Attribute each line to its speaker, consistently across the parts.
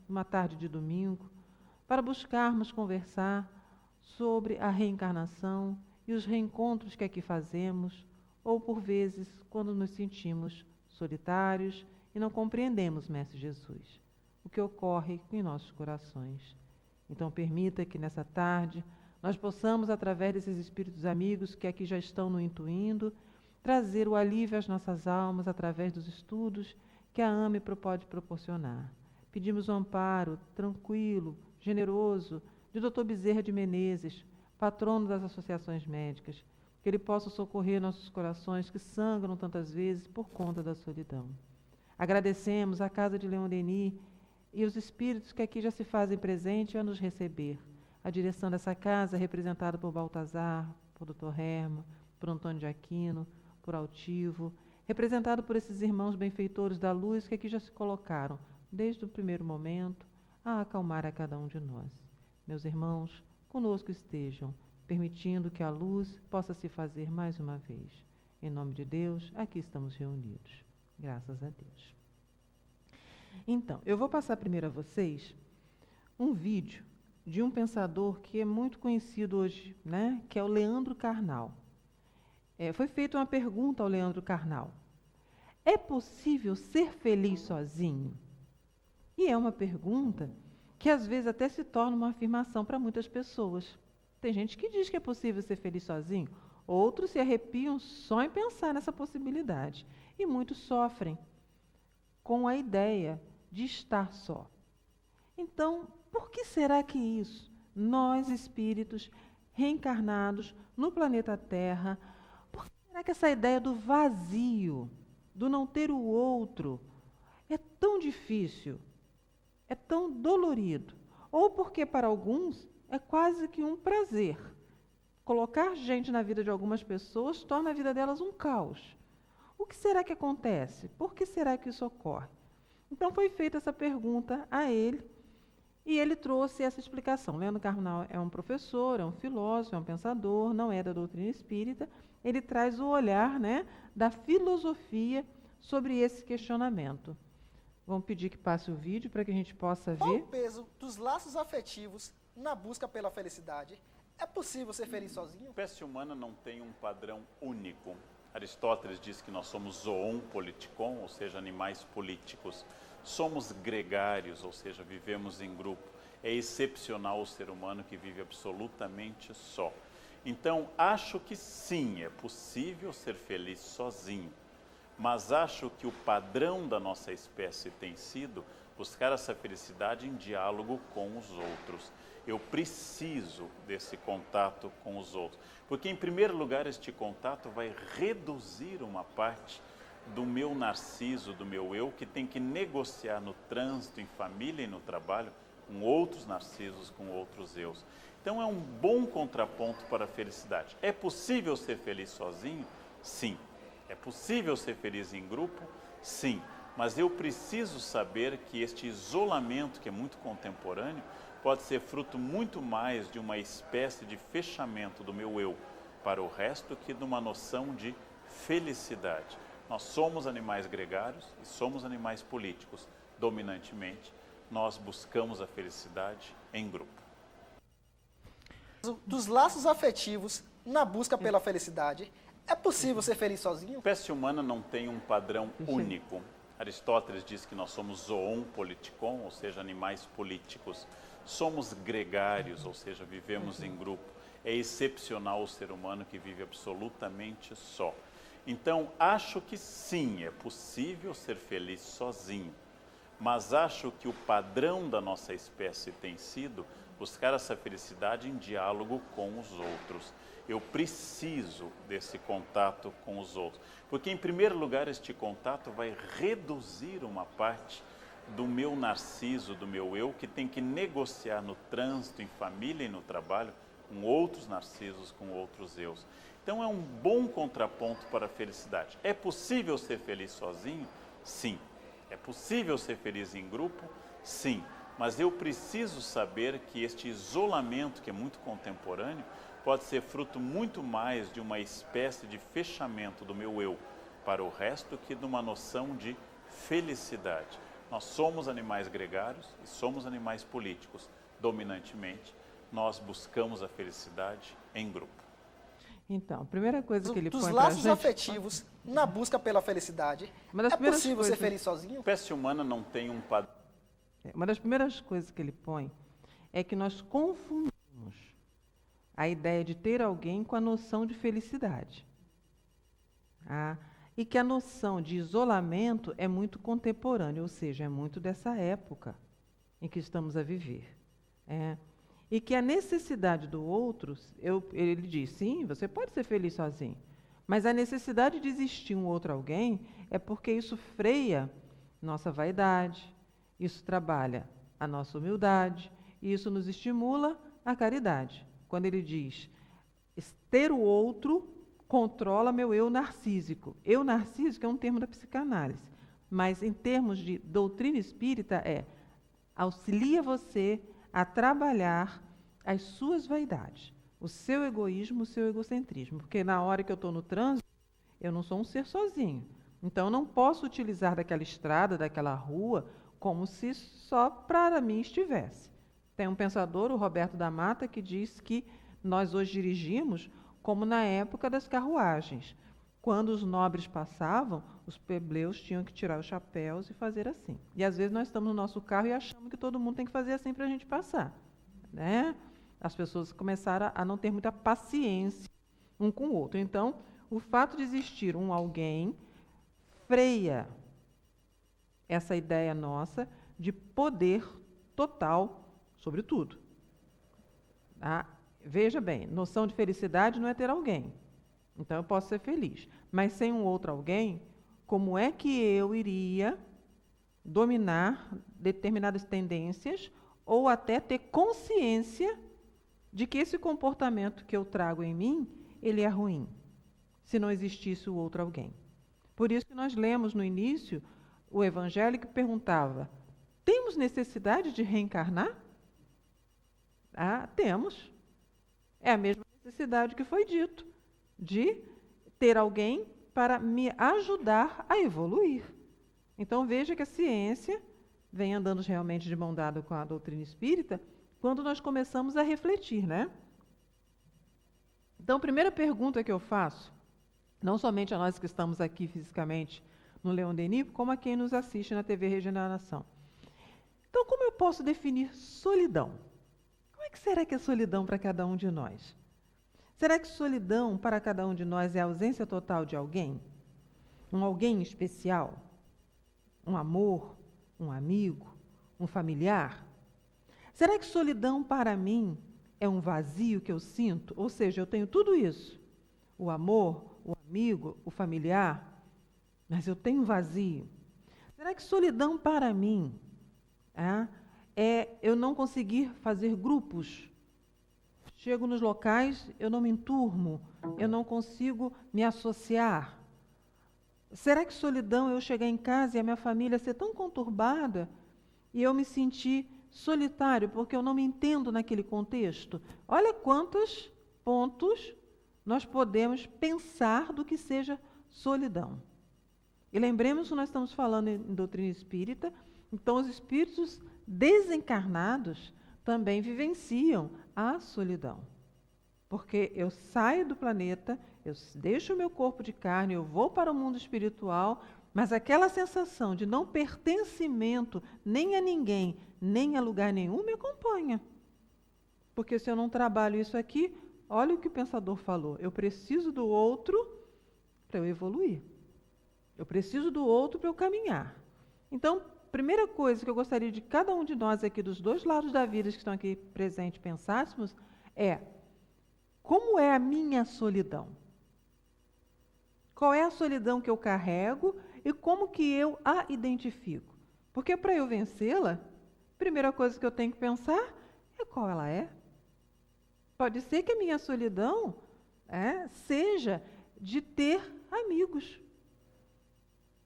Speaker 1: uma tarde de domingo, para buscarmos conversar sobre a reencarnação e os reencontros que aqui fazemos, ou por vezes quando nos sentimos solitários e não compreendemos Mestre Jesus, o que ocorre em nossos corações. Então permita que nessa tarde nós possamos, através desses espíritos amigos que aqui já estão nos intuindo, trazer o alívio às nossas almas através dos estudos que a AME pode proporcionar. Pedimos o amparo tranquilo, generoso, de Dr. Bezerra de Menezes, patrono das associações médicas, que ele possa socorrer nossos corações que sangram tantas vezes por conta da solidão. Agradecemos à Casa de Leon Denis e os espíritos que aqui já se fazem presente a nos receber. A direção dessa casa é representada por Baltazar, por Dr. Herma, por Antônio de Aquino, por Altivo, representado por esses irmãos benfeitores da luz que aqui já se colocaram, desde o primeiro momento, a acalmar a cada um de nós. Meus irmãos, conosco estejam, permitindo que a luz possa se fazer mais uma vez. Em nome de Deus, aqui estamos reunidos. Graças a Deus. Então, eu vou passar primeiro a vocês um vídeo de um pensador que é muito conhecido hoje, né? Que é o Leandro Carnal. Foi feita uma pergunta ao Leandro Carnal. É possível ser feliz sozinho? E é uma pergunta que às vezes até se torna uma afirmação para muitas pessoas. Tem gente que diz que é possível ser feliz sozinho, outros se arrepiam só em pensar nessa possibilidade. E muitos sofrem com a ideia de estar só. Então, por que será que isso, nós espíritos reencarnados no planeta Terra, por que será que essa ideia do vazio, do não ter o outro, é tão difícil, é tão dolorido? Ou porque para alguns é quase que um prazer. Colocar gente na vida de algumas pessoas torna a vida delas um caos. O que será que acontece? Por que será que isso ocorre? Então foi feita essa pergunta a ele, e ele trouxe essa explicação. Leandro Carnal é um professor, é um filósofo, é um pensador, não é da doutrina espírita. Ele traz o olhar, né, da filosofia sobre esse questionamento. Vamos pedir que passe o vídeo para que a gente possa ver.
Speaker 2: Qual o peso dos laços afetivos na busca pela felicidade? É possível ser feliz sozinho?
Speaker 3: A espécie humana não tem um padrão único. Aristóteles diz que nós somos zoon politikon, ou seja, animais políticos. Somos gregários, ou seja, vivemos em grupo. É excepcional o ser humano que vive absolutamente só. Então, acho que sim, é possível ser feliz sozinho. Mas acho que o padrão da nossa espécie tem sido buscar essa felicidade em diálogo com os outros. Eu preciso desse contato com os outros. Porque, em primeiro lugar, este contato vai reduzir uma parte do meu narciso, do meu eu, que tem que negociar no trânsito, em família e no trabalho, com outros narcisos, com outros eus. Então, é um bom contraponto para a felicidade. É possível ser feliz sozinho? Sim. É possível ser feliz em grupo? Sim. Mas eu preciso saber que este isolamento, que é muito contemporâneo, pode ser fruto muito mais de uma espécie de fechamento do meu eu para o resto que de uma noção de felicidade. Nós somos animais gregários e somos animais políticos. Dominantemente, nós buscamos a felicidade em grupo.
Speaker 2: Dos laços afetivos na busca pela felicidade, é possível ser feliz sozinho?
Speaker 3: A espécie humana não tem um padrão único. Aristóteles diz que nós somos zoon politikon, ou seja, animais políticos. Somos gregários, ou seja, vivemos em grupo. É excepcional o ser humano que vive absolutamente só. Então, acho que sim, é possível ser feliz sozinho. Mas acho que o padrão da nossa espécie tem sido buscar essa felicidade em diálogo com os outros. Eu preciso desse contato com os outros. Porque, em primeiro lugar, este contato vai reduzir uma parte do meu narciso, do meu eu, que tem que negociar no trânsito, em família e no trabalho, com outros narcisos, com outros eus. Então, é um bom contraponto para a felicidade. É possível ser feliz sozinho? Sim. É possível ser feliz em grupo? Sim. Mas eu preciso saber que este isolamento, que é muito contemporâneo, pode ser fruto muito mais de uma espécie de fechamento do meu eu para o resto que de uma noção de felicidade. Nós somos animais gregários e somos animais políticos. Dominantemente, nós buscamos a felicidade em grupo.
Speaker 1: Então, a primeira coisa que ele
Speaker 2: Dos
Speaker 1: põe pra
Speaker 2: laços
Speaker 1: gente...
Speaker 2: afetivos na busca pela felicidade,
Speaker 1: Uma das
Speaker 2: é
Speaker 1: primeiras
Speaker 2: possível ser
Speaker 1: coisas-
Speaker 2: feliz sozinho?
Speaker 3: A espécie humana não tem um padrão.
Speaker 1: Uma das primeiras coisas que ele põe é que nós confundimos a ideia de ter alguém com a noção de felicidade. Ah, e que a noção de isolamento é muito contemporânea, ou seja, é muito dessa época em que estamos a viver. E que a necessidade do outro, ele diz, sim, você pode ser feliz sozinho, mas a necessidade de existir um outro alguém é porque isso freia nossa vaidade, isso trabalha a nossa humildade, e isso nos estimula a caridade. Quando ele diz, ter o outro controla meu eu narcísico. Eu narcísico é um termo da psicanálise, mas em termos de doutrina espírita auxilia você a trabalhar as suas vaidades, o seu egoísmo, o seu egocentrismo, porque na hora que eu estou no trânsito, eu não sou um ser sozinho. Então, eu não posso utilizar daquela estrada, daquela rua, como se só para mim estivesse. Tem um pensador, o Roberto da Mata, que diz que nós hoje dirigimos como na época das carruagens. Quando os nobres passavam, os plebeus tinham que tirar os chapéus e fazer assim. E às vezes nós estamos no nosso carro e achamos que todo mundo tem que fazer assim para a gente passar, né? As pessoas começaram a não ter muita paciência um com o outro. Então, o fato de existir um alguém freia essa ideia nossa de poder total sobre tudo. Tá? Veja bem, noção de felicidade não é ter alguém. Então, eu posso ser feliz. Mas sem um outro alguém, como é que eu iria dominar determinadas tendências ou até ter consciência de que esse comportamento que eu trago em mim, ele é ruim, se não existisse o outro alguém. Por isso que nós lemos no início o Evangelho que perguntava, temos necessidade de reencarnar? Ah, temos. É a mesma necessidade que foi dito, de ter alguém para me ajudar a evoluir. Então veja que a ciência vem andando realmente de mão dada com a doutrina espírita quando nós começamos a refletir, né? Então, a primeira pergunta que eu faço, não somente a nós que estamos aqui fisicamente no Leon Denis, como a quem nos assiste na TV Regeneração. Então, como eu posso definir solidão? Como é que será que é solidão para cada um de nós? Será que solidão para cada um de nós é a ausência total de alguém? Um alguém especial? Um amor? Um amigo? Um familiar? Será que solidão para mim é um vazio que eu sinto? Ou seja, eu tenho tudo isso. O amor, o amigo, o familiar, mas eu tenho um vazio. Será que solidão para mim é eu não conseguir fazer grupos? Chego nos locais, eu não me enturmo, eu não consigo me associar. Será que solidão é eu chegar em casa e a minha família ser tão conturbada e eu me sentir solitário porque eu não me entendo naquele contexto? Olha quantos pontos nós podemos pensar do que seja solidão. E lembremos que nós estamos falando em doutrina espírita, então os espíritos desencarnados também vivenciam a solidão. Porque eu saio do planeta, eu deixo o meu corpo de carne, eu vou para o mundo espiritual, mas aquela sensação de não pertencimento nem a ninguém, nem a lugar nenhum me acompanha. Porque se eu não trabalho isso aqui, olha o que o pensador falou, eu preciso do outro para eu evoluir. Eu preciso do outro para eu caminhar. Então, primeira coisa que eu gostaria de cada um de nós aqui, dos dois lados da vida que estão aqui presentes, pensássemos, é como é a minha solidão? Qual é a solidão que eu carrego e como que eu a identifico? Porque para eu vencê-la, a primeira coisa que eu tenho que pensar é qual ela é. Pode ser que a minha solidão seja de ter amigos.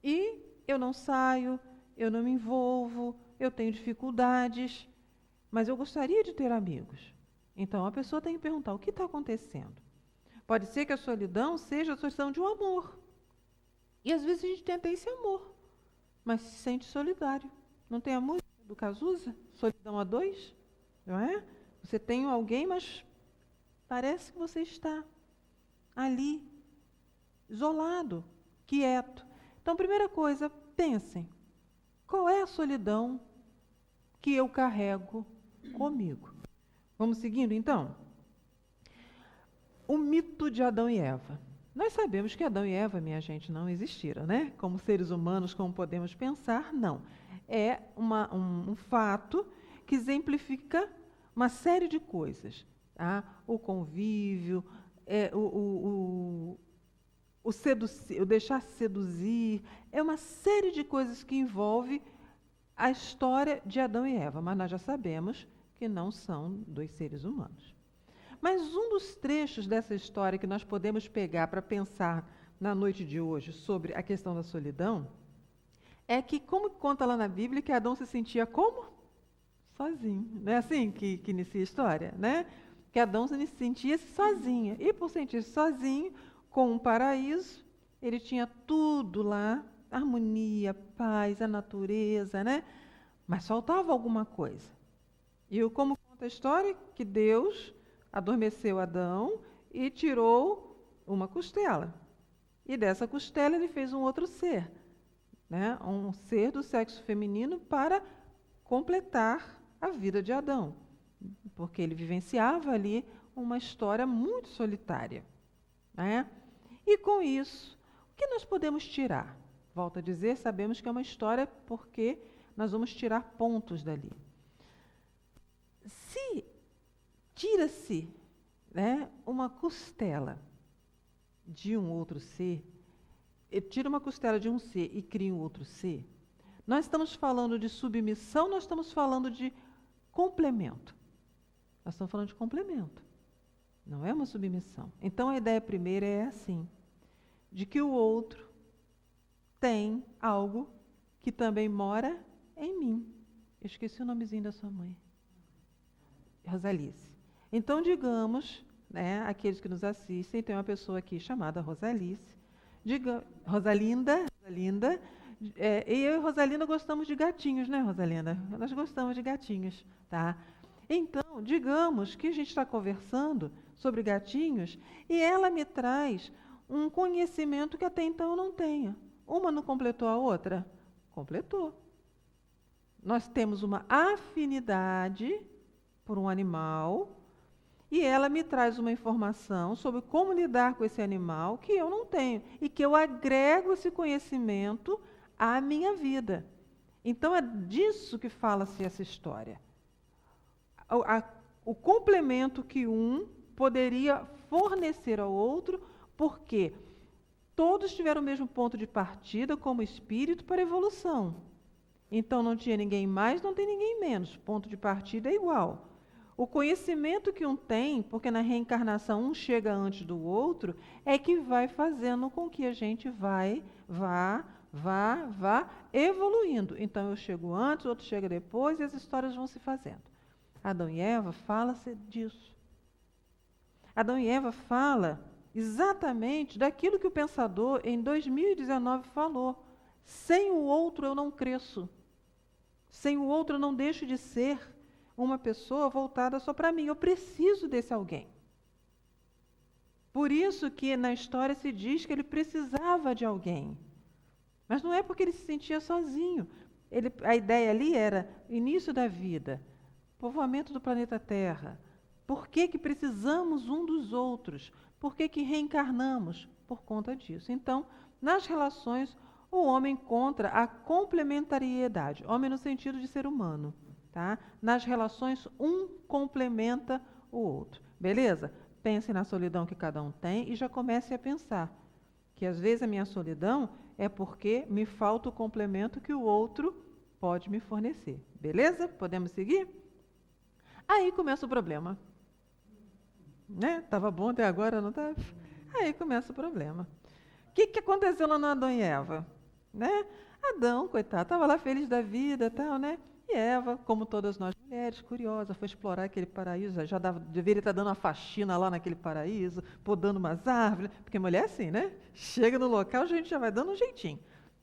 Speaker 1: E eu não saio, eu não me envolvo, eu tenho dificuldades, mas eu gostaria de ter amigos. Então, a pessoa tem que perguntar, o que está acontecendo? Pode ser que a solidão seja a solidão de um amor. E, às vezes, a gente tem até esse amor, mas se sente solitário. Não tem a música do Cazuza? Solidão a dois? Não é? Você tem alguém, mas parece que você está ali, isolado, quieto. Então, primeira coisa, pensem, qual é a solidão que eu carrego comigo? Vamos seguindo, então? O mito de Adão e Eva. Nós sabemos que Adão e Eva, minha gente, não existiram, né? Como seres humanos, como podemos pensar, não. É um fato que exemplifica uma série de coisas. Tá? O convívio, o deixar se seduzir, é uma série de coisas que envolve a história de Adão e Eva, mas nós já sabemos que não são dois seres humanos. Mas um dos trechos dessa história que nós podemos pegar para pensar na noite de hoje sobre a questão da solidão é que, como conta lá na Bíblia, que Adão se sentia como? Sozinho. Não é assim que inicia a história, né? Que Adão se sentia sozinho. E por sentir-se sozinho, com um paraíso, ele tinha tudo lá, harmonia, paz, a natureza, né? Mas faltava alguma coisa. E como conta a história, que Deus adormeceu Adão e tirou uma costela. E dessa costela ele fez um outro ser, né? Um ser do sexo feminino para completar a vida de Adão, porque ele vivenciava ali uma história muito solitária, né? E com isso, o que nós podemos tirar? Volto a dizer, sabemos que é uma história porque nós vamos tirar pontos dali. Se tira-se, né, uma costela de um outro ser, tira uma costela de um ser e cria um outro ser, nós estamos falando de submissão, nós estamos falando de complemento. Nós estamos falando de complemento. Não é uma submissão. Então, a ideia primeira é assim, de que o outro tem algo que também mora em mim. Eu esqueci o nomezinho da sua mãe. Rosalice. Então, digamos, né, aqueles que nos assistem, tem uma pessoa aqui chamada Rosalice, Rosalinda, e eu e Rosalinda gostamos de gatinhos, né, Rosalinda? Nós gostamos de gatinhos, tá? Então, digamos que a gente está conversando sobre gatinhos e ela me traz um conhecimento que até então eu não tenho. Uma não completou a outra? Completou. Nós temos uma afinidade por um animal e ela me traz uma informação sobre como lidar com esse animal que eu não tenho e que eu agrego esse conhecimento à minha vida. Então, é disso que fala-se essa história. O complemento que um poderia fornecer ao outro, porque todos tiveram o mesmo ponto de partida como espírito para a evolução. Então, não tinha ninguém mais, não tem ninguém menos. Ponto de partida é igual. O conhecimento que um tem, porque na reencarnação um chega antes do outro, é que vai fazendo com que a gente vá evoluindo. Então, eu chego antes, o outro chega depois e as histórias vão se fazendo. Adão e Eva fala-se disso. Adão e Eva fala exatamente daquilo que o pensador, em 2019, falou. Sem o outro eu não cresço. Sem o outro eu não deixo de ser uma pessoa voltada só para mim. Eu preciso desse alguém. Por isso que na história se diz que ele precisava de alguém. Mas não é porque ele se sentia sozinho. A ideia ali era início da vida, povoamento do planeta Terra. Por que precisamos um dos outros? Por que reencarnamos? Por conta disso. Então, nas relações, o homem encontra a complementariedade. Homem no sentido de ser humano. Tá? Nas relações, um complementa o outro. Beleza? Pense na solidão que cada um tem e já comece a pensar que, às vezes, a minha solidão é porque me falta o complemento que o outro pode me fornecer. Beleza? Podemos seguir? Aí começa o problema. Né? Tava bom até agora, não estava? Aí começa o problema. O que aconteceu lá no Adão e Eva? Né? Adão, coitado, estava lá feliz da vida, tal, né? E Eva, como todas nós mulheres, curiosa, foi explorar aquele paraíso, já deveria estar dando uma faxina lá naquele paraíso, podando umas árvores, porque mulher é assim, né? Chega no local, a gente já vai dando um jeitinho.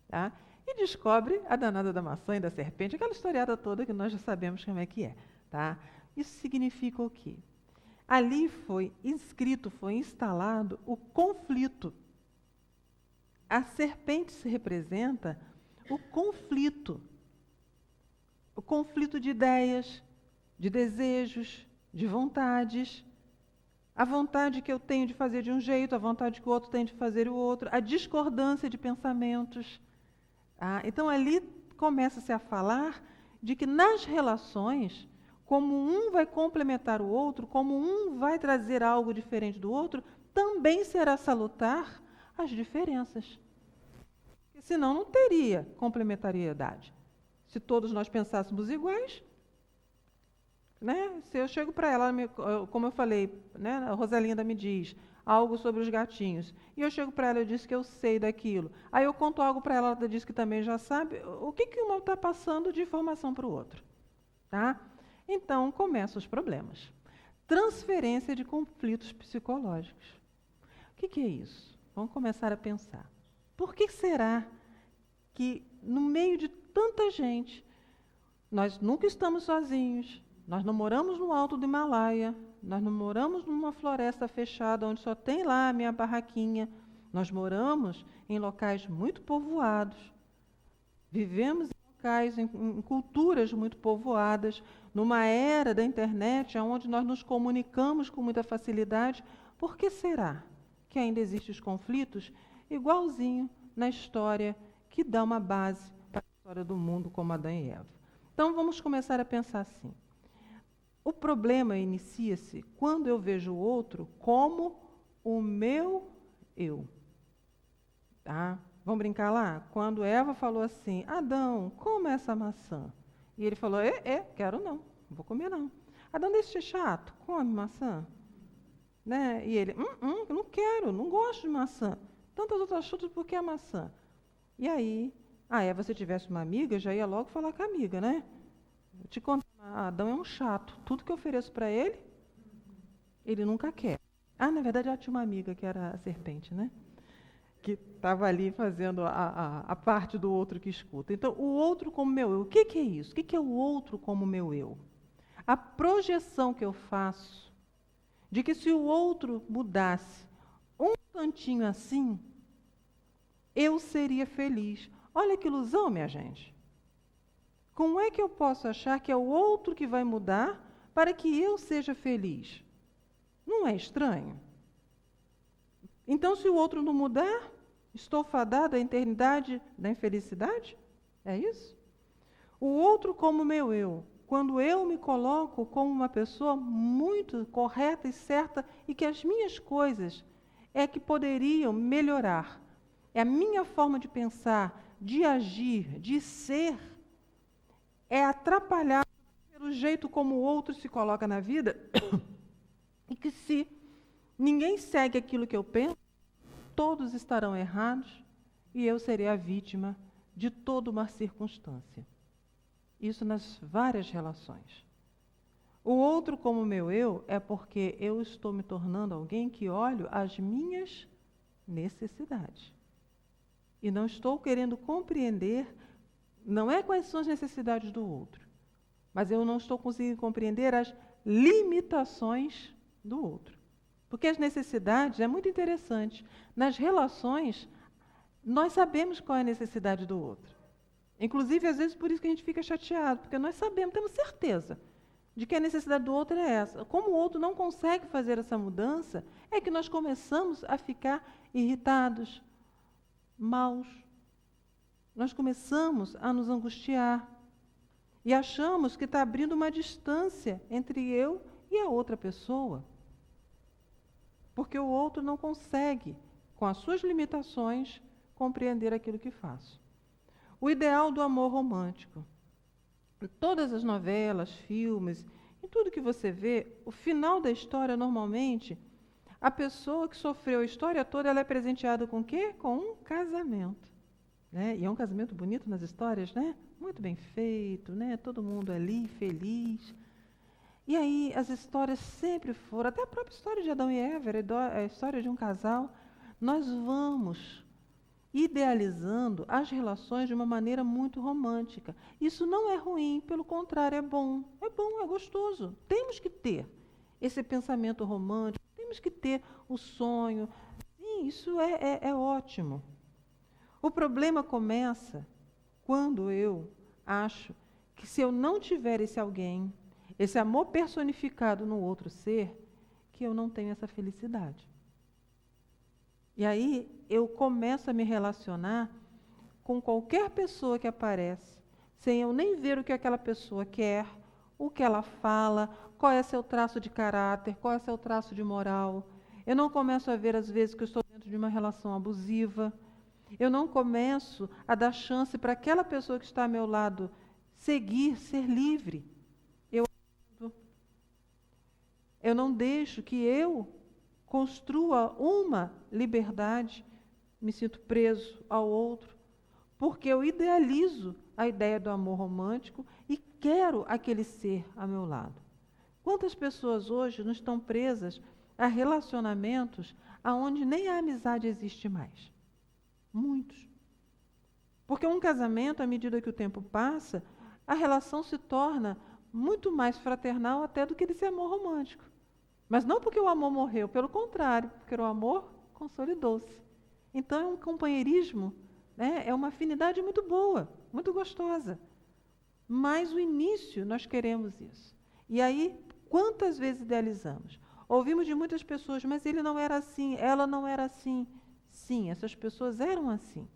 Speaker 1: Tá? e descobre a danada da maçã e da serpente, aquela historiada toda que nós já sabemos como é que é. Tá? Isso significa o quê? Ali foi inscrito, foi instalado o conflito. A serpente se representa o conflito de ideias, de desejos, de vontades, a vontade que eu tenho de fazer de um jeito, a vontade que o outro tem de fazer o outro, a discordância de pensamentos. Então ali começa-se a falar de que nas relações, como um vai complementar o outro, como um vai trazer algo diferente do outro, também será salutar as diferenças. Porque senão não teria complementariedade. Se todos nós pensássemos iguais, né? Se eu chego para ela, como eu falei, né? A Rosalinda me diz algo sobre os gatinhos, e eu chego para ela e disse que eu sei daquilo. Aí eu conto algo para ela, ela diz que também já sabe. O que um está passando de informação para o outro? Tá? Então, começam os problemas. Transferência de conflitos psicológicos. O que é isso? Vamos começar a pensar. Por que será que, no meio de tanta gente, nós nunca estamos sozinhos, nós não moramos no alto do Himalaia, nós não moramos numa floresta fechada onde só tem lá a minha barraquinha, nós moramos em locais muito povoados, vivemos em locais, em culturas muito povoadas, numa era da internet, onde nós nos comunicamos com muita facilidade. Por que será que ainda existem os conflitos igualzinho na história que dá uma base para a história do mundo como Adão e Eva? Então, vamos começar a pensar assim. O problema inicia-se quando eu vejo o outro como o meu eu. Tá? Vamos brincar lá? Quando Eva falou assim, Adão, coma essa maçã. E ele falou, quero não vou comer não. Adão, deixa de ser chato, come maçã. Né? E ele, não quero, não gosto de maçã. Tantas outras frutas, por que a maçã? E aí, a Eva, se tivesse uma amiga, já ia logo falar com a amiga, né? Eu te conto, Adão é um chato. Tudo que eu ofereço para ele, ele nunca quer. Na verdade, ela tinha uma amiga que era a serpente, né? Que estava ali fazendo a parte do outro que escuta. Então, o outro como meu eu. O que é isso? O que é o outro como meu eu? A projeção que eu faço de que se o outro mudasse um tantinho assim, eu seria feliz. Olha que ilusão, minha gente. Como é que eu posso achar que é o outro que vai mudar para que eu seja feliz? Não é estranho? Então, se o outro não mudar, estou fadada à eternidade da infelicidade? É isso? O outro como meu eu. Quando eu me coloco como uma pessoa muito correta e certa e que as minhas coisas é que poderiam melhorar. É a minha forma de pensar, de agir, de ser, é atrapalhar pelo jeito como o outro se coloca na vida e que se ninguém segue aquilo que eu penso, todos estarão errados e eu serei a vítima de toda uma circunstância. Isso nas várias relações. O outro como meu eu é porque eu estou me tornando alguém que olho as minhas necessidades. E não estou querendo compreender, não é quais são as necessidades do outro, mas eu não estou conseguindo compreender as limitações do outro. Porque as necessidades, é muito interessante, nas relações, nós sabemos qual é a necessidade do outro. Inclusive, às vezes, por isso que a gente fica chateado, porque nós sabemos, temos certeza de que a necessidade do outro é essa. Como o outro não consegue fazer essa mudança, é que nós começamos a ficar irritados, maus. Nós começamos a nos angustiar e achamos que está abrindo uma distância entre eu e a outra pessoa. Porque o outro não consegue, com as suas limitações, compreender aquilo que faço. O ideal do amor romântico. Em todas as novelas, filmes, em tudo que você vê, o final da história, normalmente, a pessoa que sofreu a história toda, ela é presenteada com o quê? Com um casamento. Né? E é um casamento bonito nas histórias, né? Muito bem feito, né? Todo mundo ali, feliz. E aí, as histórias sempre foram, até a própria história de Adão e Eva, a história de um casal, nós vamos idealizando as relações de uma maneira muito romântica. Isso não é ruim, pelo contrário, é bom, é gostoso. Temos que ter esse pensamento romântico, temos que ter o sonho. Sim, isso é ótimo. O problema começa quando eu acho que se eu não tiver esse alguém, esse amor personificado no outro ser, que eu não tenho essa felicidade. E aí eu começo a me relacionar com qualquer pessoa que aparece, sem eu nem ver o que aquela pessoa quer, o que ela fala, qual é seu traço de caráter, qual é seu traço de moral. Eu não começo a ver, às vezes, que eu estou dentro de uma relação abusiva. Eu não começo a dar chance para aquela pessoa que está ao meu lado seguir, ser livre. Eu não deixo que eu construa uma liberdade, me sinto preso ao outro, porque eu idealizo a ideia do amor romântico e quero aquele ser ao meu lado. Quantas pessoas hoje não estão presas a relacionamentos onde nem a amizade existe mais? Muitos. Porque um casamento, à medida que o tempo passa, a relação se torna muito mais fraternal até do que esse amor romântico. Mas não porque o amor morreu, pelo contrário, porque o amor consolidou-se. Então é um companheirismo, né? É uma afinidade muito boa, muito gostosa. Mas o início nós queremos isso. E aí, quantas vezes idealizamos? Ouvimos de muitas pessoas, mas ele não era assim, ela não era assim. Sim, essas pessoas eram assim.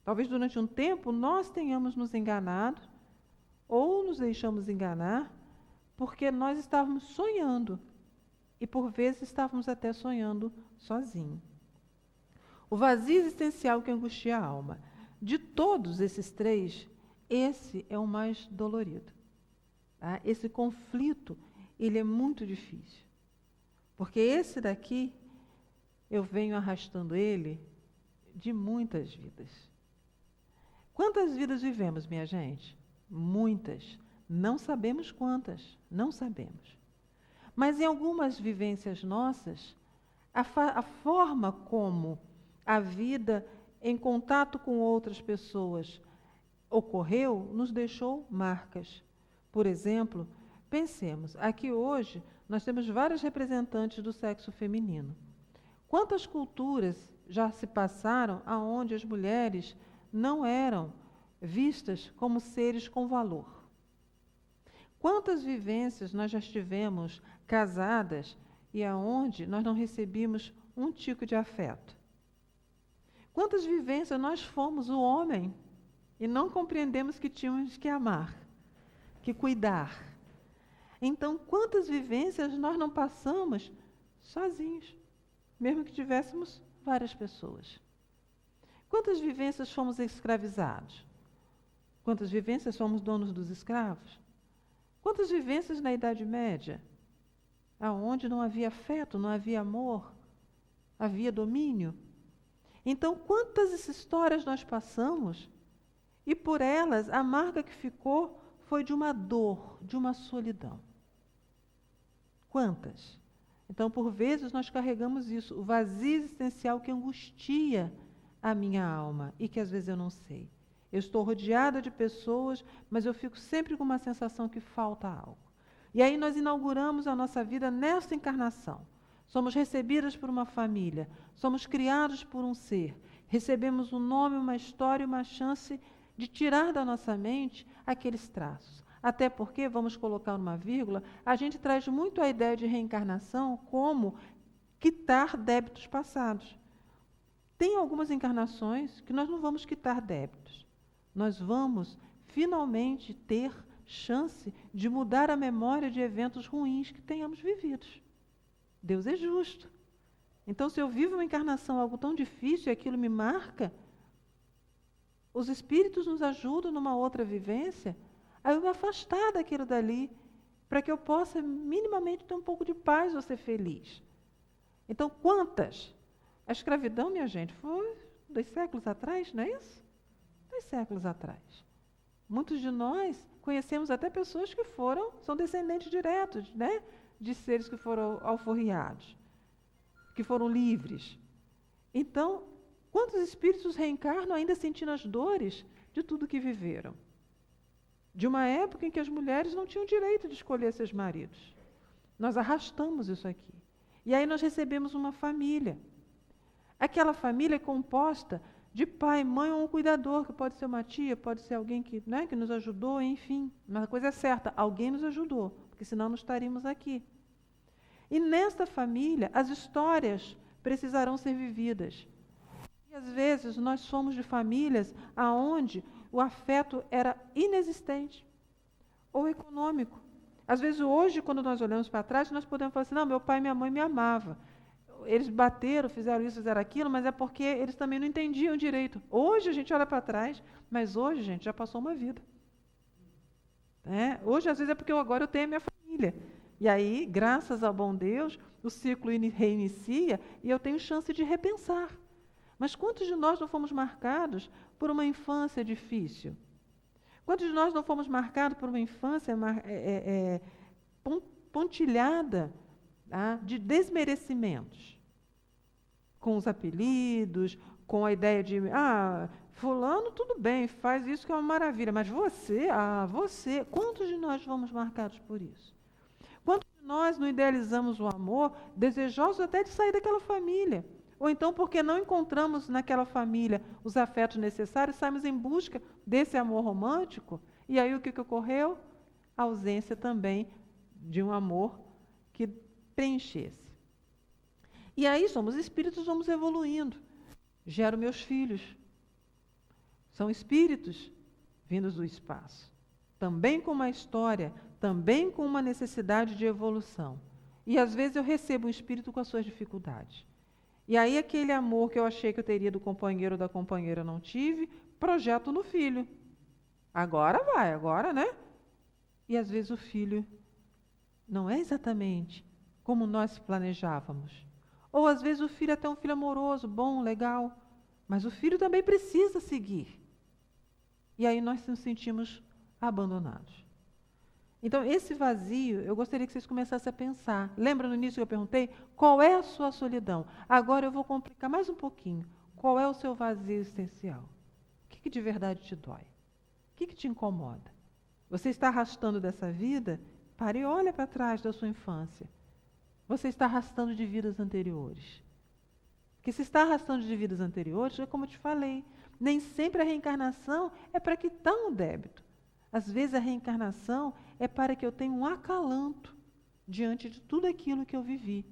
Speaker 1: Talvez durante um tempo nós tenhamos nos enganado, ou nos deixamos enganar, porque nós estávamos sonhando. E por vezes estávamos até sonhando sozinhos. O vazio existencial que angustia a alma. De todos esses três, esse é o mais dolorido. Tá? Esse conflito, ele é muito difícil. Porque esse daqui, eu venho arrastando ele de muitas vidas. Quantas vidas vivemos, minha gente? Muitas. Não sabemos quantas, não sabemos. Mas em algumas vivências nossas, a forma como a vida em contato com outras pessoas ocorreu, nos deixou marcas. Por exemplo, pensemos, aqui hoje nós temos vários representantes do sexo feminino. Quantas culturas já se passaram aonde as mulheres não eram vistas como seres com valor? Quantas vivências nós já estivemos casadas e aonde nós não recebemos um tico de afeto? Quantas vivências nós fomos o homem e não compreendemos que tínhamos que amar, que cuidar? Então, quantas vivências nós não passamos sozinhos, mesmo que tivéssemos várias pessoas? Quantas vivências fomos escravizados? Quantas vivências fomos donos dos escravos? Quantas vivências na Idade Média, aonde não havia afeto, não havia amor, havia domínio? Então, quantas histórias nós passamos e por elas a marca que ficou foi de uma dor, de uma solidão. Quantas? Então, por vezes, nós carregamos isso, o vazio existencial que angustia a minha alma e que às vezes eu não sei. Eu estou rodeada de pessoas, mas eu fico sempre com uma sensação que falta algo. E aí nós inauguramos a nossa vida nesta encarnação. Somos recebidas por uma família, somos criados por um ser, recebemos um nome, uma história, uma chance de tirar da nossa mente aqueles traços. Até porque, vamos colocar uma vírgula, a gente traz muito a ideia de reencarnação como quitar débitos passados. Tem algumas encarnações que nós não vamos quitar débitos. Nós vamos, finalmente, ter chance de mudar a memória de eventos ruins que tenhamos vividos. Deus é justo. Então, se eu vivo uma encarnação, algo tão difícil, e aquilo me marca, os espíritos nos ajudam numa outra vivência a eu me afastar daquilo dali, para que eu possa minimamente ter um pouco de paz ou ser feliz. Então, quantas? A escravidão, minha gente, foi 2 séculos atrás, não é isso? 2 séculos atrás. Muitos de nós conhecemos até pessoas que são descendentes diretos, né, de seres que foram alforriados, que foram livres. Então, Quantos espíritos reencarnam ainda sentindo as dores de tudo que viveram? De uma época em que as mulheres não tinham direito de escolher seus maridos. Nós arrastamos isso aqui. E aí nós recebemos uma família. Aquela família é composta de pai, mãe ou um cuidador, que pode ser uma tia, pode ser alguém que, né, que nos ajudou, enfim. Mas a coisa é certa, alguém nos ajudou, porque senão não estaríamos aqui. E nesta família, as histórias precisarão ser vividas. E às vezes nós somos de famílias onde o afeto era inexistente ou econômico. Às vezes hoje, quando nós olhamos para trás, nós podemos falar assim, não, meu pai e minha mãe me amavam. Eles bateram, fizeram isso, fizeram aquilo, mas é porque eles também não entendiam direito. Hoje a gente olha para trás, mas hoje, gente, já passou uma vida. Hoje, às vezes, é porque agora eu tenho a minha família. E aí, graças ao bom Deus, o ciclo reinicia e eu tenho chance de repensar. Mas quantos de nós não fomos marcados por uma infância difícil? Quantos de nós não fomos marcados por uma infância pontilhada, tá, de desmerecimentos? Com os apelidos, com a ideia de, fulano, tudo bem, faz isso que é uma maravilha, mas você, você, quantos de nós fomos marcados por isso? Quantos de nós não idealizamos o amor, desejosos até de sair daquela família? Ou então, porque não encontramos naquela família os afetos necessários, saímos em busca desse amor romântico, e aí o que ocorreu? A ausência também de um amor que preenchesse. E aí somos espíritos, vamos evoluindo. Gero meus filhos. São espíritos vindos do espaço. Também com uma história, também com uma necessidade de evolução. E às vezes eu recebo um espírito com as suas dificuldades. E aí aquele amor que eu achei que eu teria do companheiro ou da companheira não tive, projeto no filho. Agora vai, agora, né? E às vezes o filho não é exatamente como nós planejávamos. Ou às vezes o filho é até um filho amoroso, bom, legal, mas o filho também precisa seguir. E aí nós nos sentimos abandonados. Então, esse vazio, eu gostaria que vocês começassem a pensar. Lembra no início que eu perguntei? Qual é a sua solidão? Agora eu vou complicar mais um pouquinho. Qual é o seu vazio existencial? O que de verdade te dói? O que te incomoda? Você está arrastando dessa vida? Pare e olha para trás da sua infância. Você está arrastando de vidas anteriores. Porque se está arrastando de vidas anteriores, é como eu te falei, nem sempre a reencarnação é para quitar um débito. Às vezes a reencarnação é para que eu tenha um acalanto diante de tudo aquilo que eu vivi.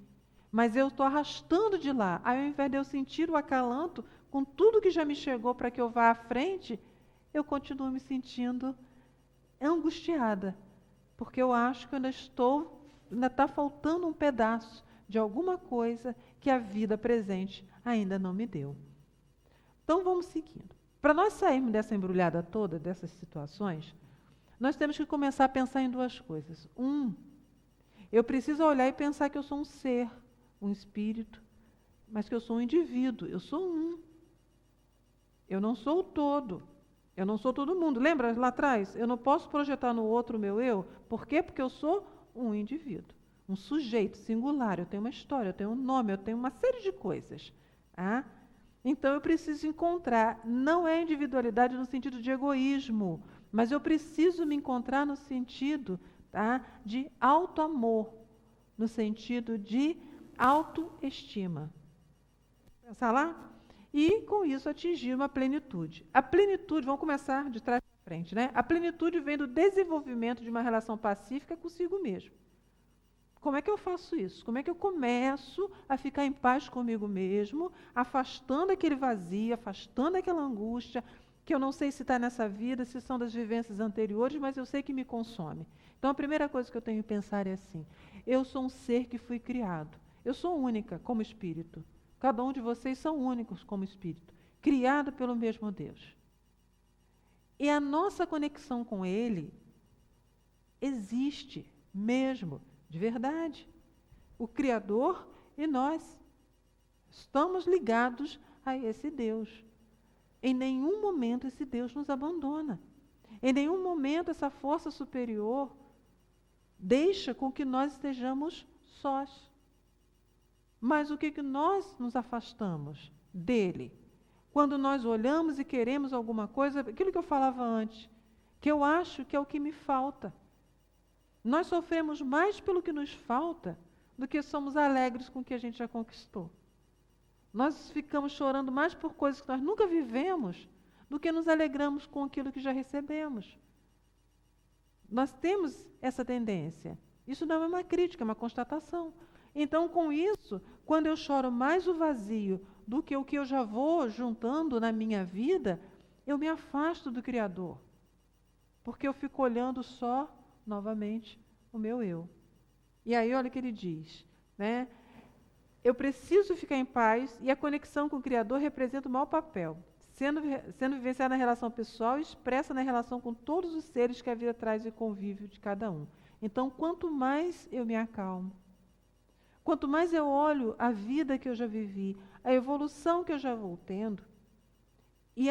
Speaker 1: Mas eu estou arrastando de lá. Aí, ao invés de eu sentir o acalanto com tudo que já me chegou para que eu vá à frente, eu continuo me sentindo angustiada. Porque eu acho que ainda está faltando um pedaço de alguma coisa que a vida presente ainda não me deu. Então vamos seguindo. Para nós sairmos dessa embrulhada toda, dessas situações, nós temos que começar a pensar em duas coisas. Eu preciso olhar e pensar que eu sou um ser, um espírito, mas que eu sou um indivíduo, eu sou um. Eu não sou o todo. Eu não sou todo mundo. Lembra lá atrás? Eu não posso projetar no outro o meu eu. Por quê? Porque eu sou um indivíduo, um sujeito singular. Eu tenho uma história, eu tenho um nome, eu tenho uma série de coisas. Então eu preciso encontrar, não é individualidade no sentido de egoísmo, mas eu preciso me encontrar no sentido, de auto-amor, no sentido de autoestima. Pensar lá? E, com isso, atingir uma plenitude. A plenitude, vamos começar de trás para frente, né? A plenitude vem do desenvolvimento de uma relação pacífica consigo mesmo. Como é que eu faço isso? Como é que eu começo a ficar em paz comigo mesmo, afastando aquele vazio, afastando aquela angústia, que eu não sei se está nessa vida, se são das vivências anteriores, mas eu sei que me consome. Então, a primeira coisa que eu tenho que pensar é assim: eu sou um ser que fui criado. Eu sou única como espírito. Cada um de vocês são únicos como espírito, criado pelo mesmo Deus. E a nossa conexão com Ele existe mesmo, de verdade. O Criador e nós estamos ligados a esse Deus. Em nenhum momento esse Deus nos abandona. Em nenhum momento essa força superior deixa com que nós estejamos sós. Mas o que nós nos afastamos dele? quando nós olhamos e queremos alguma coisa, aquilo que eu falava antes, que eu acho que é o que me falta. Nós sofremos mais pelo que nos falta do que somos alegres com o que a gente já conquistou. Nós ficamos chorando mais por coisas que nós nunca vivemos do que nos alegramos com aquilo que já recebemos. Nós temos essa tendência. Isso não é uma crítica, é uma constatação. Então, com isso, quando eu choro mais o vazio do que o que eu já vou juntando na minha vida, eu me afasto do Criador. Porque eu fico olhando só, novamente, o meu eu. E aí, olha o que ele diz, né? Eu preciso ficar em paz e a conexão com o Criador representa o maior papel, sendo vivenciada na relação pessoal e expressa na relação com todos os seres que a vida traz e convívio de cada um. Então, quanto mais eu me acalmo, quanto mais eu olho a vida que eu já vivi, a evolução que eu já vou tendo, e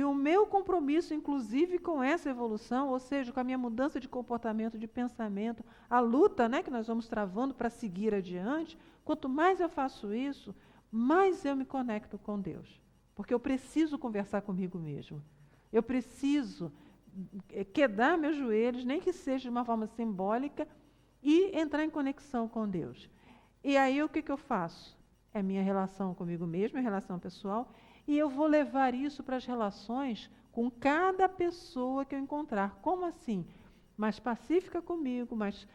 Speaker 1: o meu compromisso, inclusive, com essa evolução, ou seja, com a minha mudança de comportamento, de pensamento, a luta, né, que nós vamos travando para seguir adiante, quanto mais eu faço isso, mais eu me conecto com Deus. Porque eu preciso conversar comigo mesmo. Eu preciso quedar meus joelhos, nem que seja de uma forma simbólica, e entrar em conexão com Deus. E aí o que eu faço? É minha relação comigo mesmo, minha relação pessoal, e eu vou levar isso para as relações com cada pessoa que eu encontrar. Como assim? Mais pacífica comigo, mais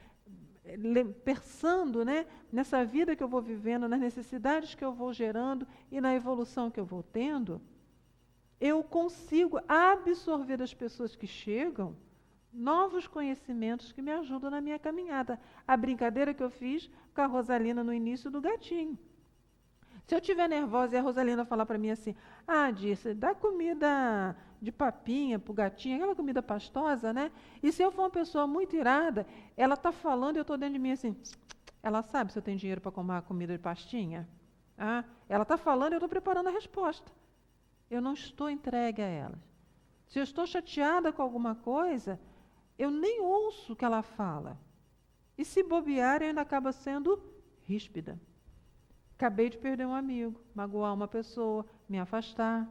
Speaker 1: pensando, né, nessa vida que eu vou vivendo, nas necessidades que eu vou gerando e na evolução que eu vou tendo, eu consigo absorver das pessoas que chegam novos conhecimentos que me ajudam na minha caminhada. A brincadeira que eu fiz com a Rosalina no início do gatinho. Se eu estiver nervosa e a Rosalina falar para mim assim, Dirce, dá comida de papinha para o gatinho, aquela comida pastosa, né? E se eu for uma pessoa muito irada, ela está falando e eu estou dentro de mim assim, ela sabe se eu tenho dinheiro para comer comida de pastinha? Ela está falando e eu estou preparando a resposta. Eu não estou entregue a ela. Se eu estou chateada com alguma coisa, eu nem ouço o que ela fala. E se bobear, eu ainda acabo sendo ríspida. Acabei de perder um amigo, magoar uma pessoa, me afastar.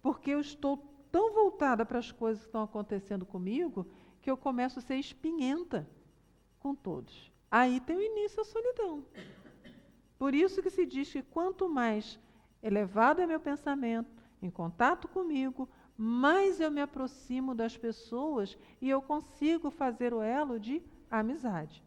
Speaker 1: Porque eu estou tão voltada para as coisas que estão acontecendo comigo que eu começo a ser espinhenta com todos. Aí tem o início a solidão. Por isso que se diz que quanto mais elevado é meu pensamento, em contato comigo, mais eu me aproximo das pessoas e eu consigo fazer o elo de amizade.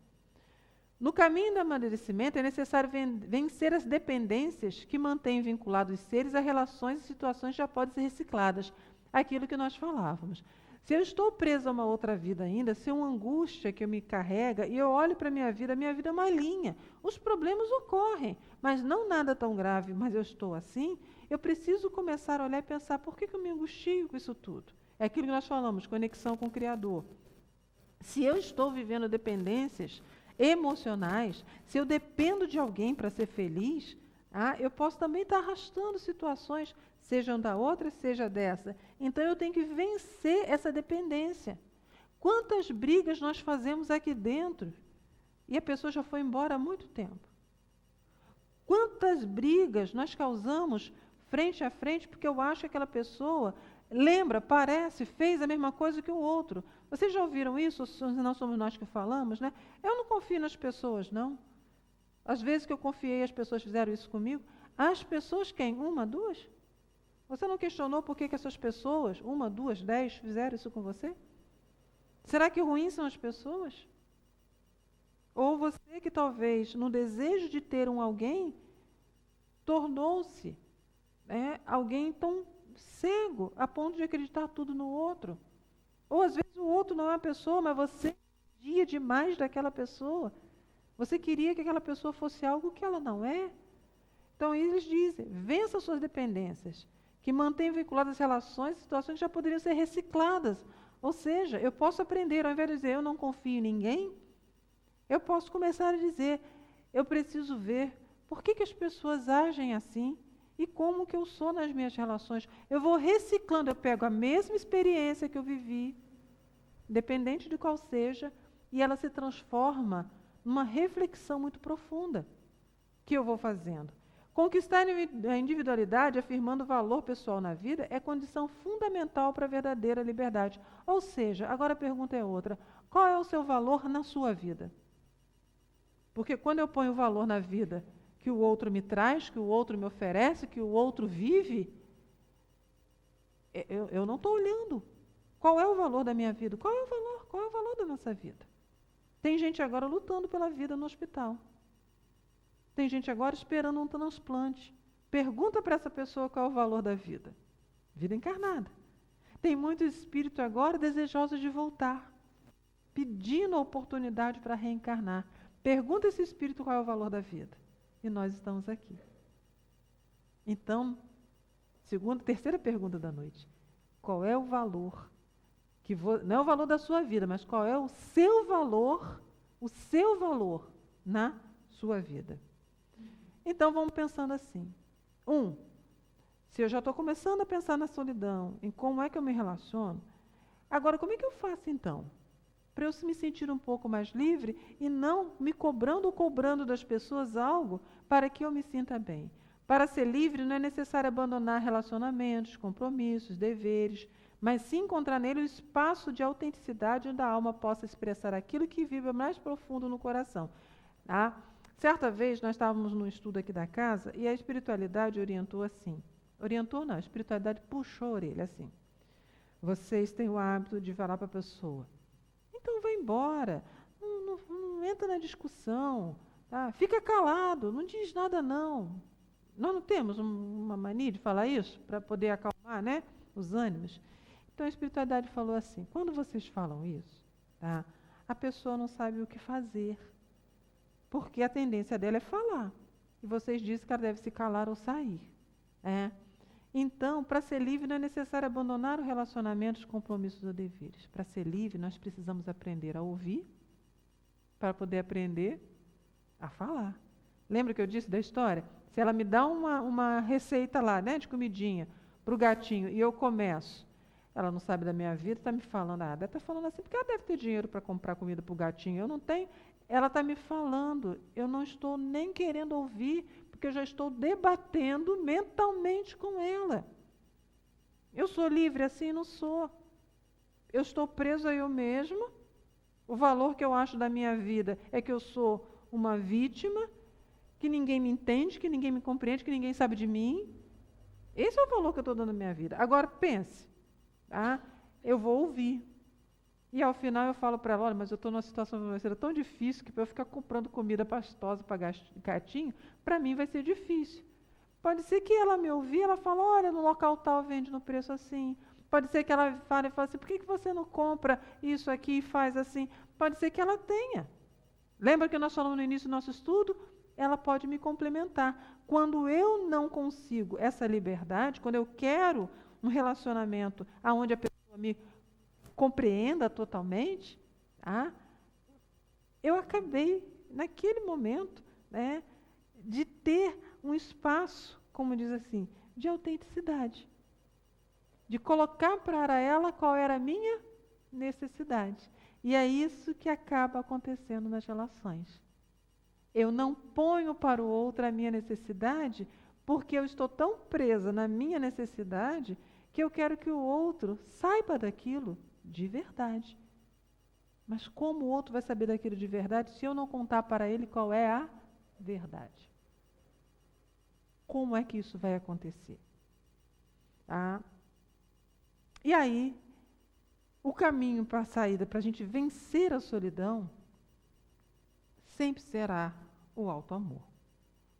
Speaker 1: No caminho do amadurecimento, é necessário vencer as dependências que mantêm vinculados os seres a relações e situações que já podem ser recicladas. Aquilo que nós falávamos. Se eu estou preso a uma outra vida ainda, se é uma angústia que me carrega, e eu olho para a minha vida é uma linha. Os problemas ocorrem, mas não nada tão grave, mas eu estou assim, eu preciso começar a olhar e pensar, por que eu me angustio com isso tudo? É aquilo que nós falamos, conexão com o Criador. Se eu estou vivendo dependências emocionais, se eu dependo de alguém para ser feliz, eu posso também estar arrastando situações, sejam da outra, seja dessa. Então eu tenho que vencer essa dependência. Quantas brigas nós fazemos aqui dentro e a pessoa já foi embora há muito tempo? Quantas brigas nós causamos frente a frente porque eu acho que aquela pessoa lembra, parece, fez a mesma coisa que o outro. Vocês já ouviram isso? Não somos nós que falamos, né? Eu não confio nas pessoas, não. Às vezes que eu confiei, as pessoas fizeram isso comigo. As pessoas quem? 1, 2? Você não questionou por que essas pessoas, 1, 2, 10, fizeram isso com você? Será que ruins são as pessoas? Ou você que talvez, no desejo de ter um alguém, tornou-se alguém tão cego, a ponto de acreditar tudo no outro. Ou às vezes o outro não é uma pessoa, mas você queria demais daquela pessoa. Você queria que aquela pessoa fosse algo que ela não é. Então eles dizem, vença suas dependências, que mantém vinculadas as relações e situações que já poderiam ser recicladas. Ou seja, eu posso aprender, ao invés de dizer eu não confio em ninguém, eu posso começar a dizer, eu preciso ver por que as pessoas agem assim, e como que eu sou nas minhas relações. Eu vou reciclando, eu pego a mesma experiência que eu vivi, independente de qual seja, e ela se transforma numa reflexão muito profunda que eu vou fazendo. Conquistar a individualidade, afirmando o valor pessoal na vida, é condição fundamental para a verdadeira liberdade. Ou seja, agora a pergunta é outra: qual é o seu valor na sua vida? Porque quando eu ponho valor na vida que o outro me traz, que o outro me oferece, que o outro vive, eu não estou olhando. Qual é o valor da minha vida? Qual é o valor? Qual é o valor da nossa vida? Tem gente agora lutando pela vida no hospital. Tem gente agora esperando um transplante. Pergunta para essa pessoa qual é o valor da vida. Vida encarnada. Tem muito espírito agora desejoso de voltar, pedindo a oportunidade para reencarnar. Pergunta a esse espírito qual é o valor da vida. E nós estamos aqui. Então, terceira pergunta da noite. Qual é o valor? Não é o valor da sua vida, mas qual é o seu valor na sua vida? Então, vamos pensando assim. Se eu já estou começando a pensar na solidão, em como é que eu me relaciono, agora, como é que eu faço, então? Para eu me sentir um pouco mais livre e não me cobrando ou cobrando das pessoas algo para que eu me sinta bem. Para ser livre, não é necessário abandonar relacionamentos, compromissos, deveres, mas sim encontrar nele o espaço de autenticidade onde a alma possa expressar aquilo que vibra mais profundo no coração. Certa vez, nós estávamos num estudo aqui da casa e a espiritualidade orientou assim. Orientou não, a espiritualidade puxou a orelha assim. Vocês têm o hábito de falar para a pessoa: então vai embora, não entra na discussão, tá? Fica calado, não diz nada não. Nós não temos uma mania de falar isso para poder acalmar, né, os ânimos? Então a espiritualidade falou assim: quando vocês falam isso, tá, a pessoa não sabe o que fazer. Porque a tendência dela é falar. E vocês dizem que ela deve se calar ou sair. Então, para ser livre, não é necessário abandonar o relacionamento, os compromissos ou deveres. Para ser livre, nós precisamos aprender a ouvir, para poder aprender a falar. Lembra que eu disse da história? Se ela me dá uma receita lá, né, de comidinha, para o gatinho, e eu começo, ela não sabe da minha vida, está me falando, deve estar falando assim, porque ela deve ter dinheiro para comprar comida para o gatinho. Eu não tenho. Ela está me falando, eu não estou nem querendo ouvir, porque eu já estou debatendo mentalmente com ela. Eu sou livre assim? Não sou. Eu estou preso a eu mesma. O valor que eu acho da minha vida é que eu sou uma vítima, que ninguém me entende, que ninguém me compreende, que ninguém sabe de mim. Esse é o valor que eu estou dando à minha vida. Agora, pense, eu vou ouvir. E ao final eu falo para ela: olha, mas eu estou numa situação financeira tão difícil que para eu ficar comprando comida pastosa para gatinho, para mim vai ser difícil. Pode ser que ela me ouvir, ela fala: olha, no local tal vende no preço assim. Pode ser que ela fale assim: por que você não compra isso aqui e faz assim? Pode ser que ela tenha. Lembra que nós falamos no início do nosso estudo? Ela pode me complementar. Quando eu não consigo essa liberdade, quando eu quero um relacionamento onde a pessoa me compreenda totalmente, eu acabei, naquele momento, né, de ter um espaço, como diz assim, de autenticidade. De colocar para ela qual era a minha necessidade. E é isso que acaba acontecendo nas relações. Eu não ponho para o outro a minha necessidade porque eu estou tão presa na minha necessidade que eu quero que o outro saiba daquilo de verdade. Mas como o outro vai saber daquilo de verdade se eu não contar para ele qual é a verdade? Como é que isso vai acontecer? E aí, o caminho para a saída, para a gente vencer a solidão, sempre será o auto-amor,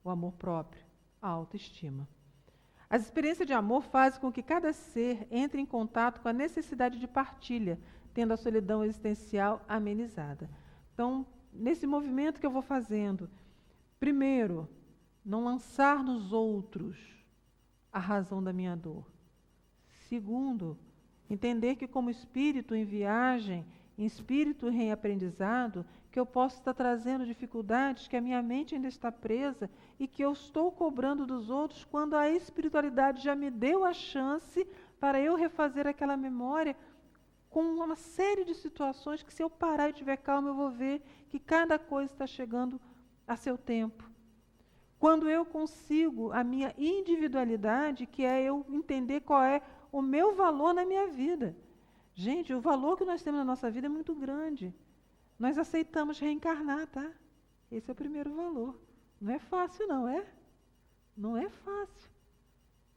Speaker 1: o amor próprio, a autoestima. As experiências de amor fazem com que cada ser entre em contato com a necessidade de partilha, tendo a solidão existencial amenizada. Então, nesse movimento que eu vou fazendo, primeiro, não lançar nos outros a razão da minha dor. Segundo, entender que como espírito em viagem, em espírito em aprendizado, que eu posso estar trazendo dificuldades que a minha mente ainda está presa e que eu estou cobrando dos outros quando a espiritualidade já me deu a chance para eu refazer aquela memória com uma série de situações que, se eu parar e tiver calma, eu vou ver que cada coisa está chegando a seu tempo. Quando eu consigo a minha individualidade, que é eu entender qual é o meu valor na minha vida. Gente, o valor que nós temos na nossa vida é muito grande. Nós aceitamos reencarnar, tá? Esse é o primeiro valor. Não é fácil, não é? Não é fácil.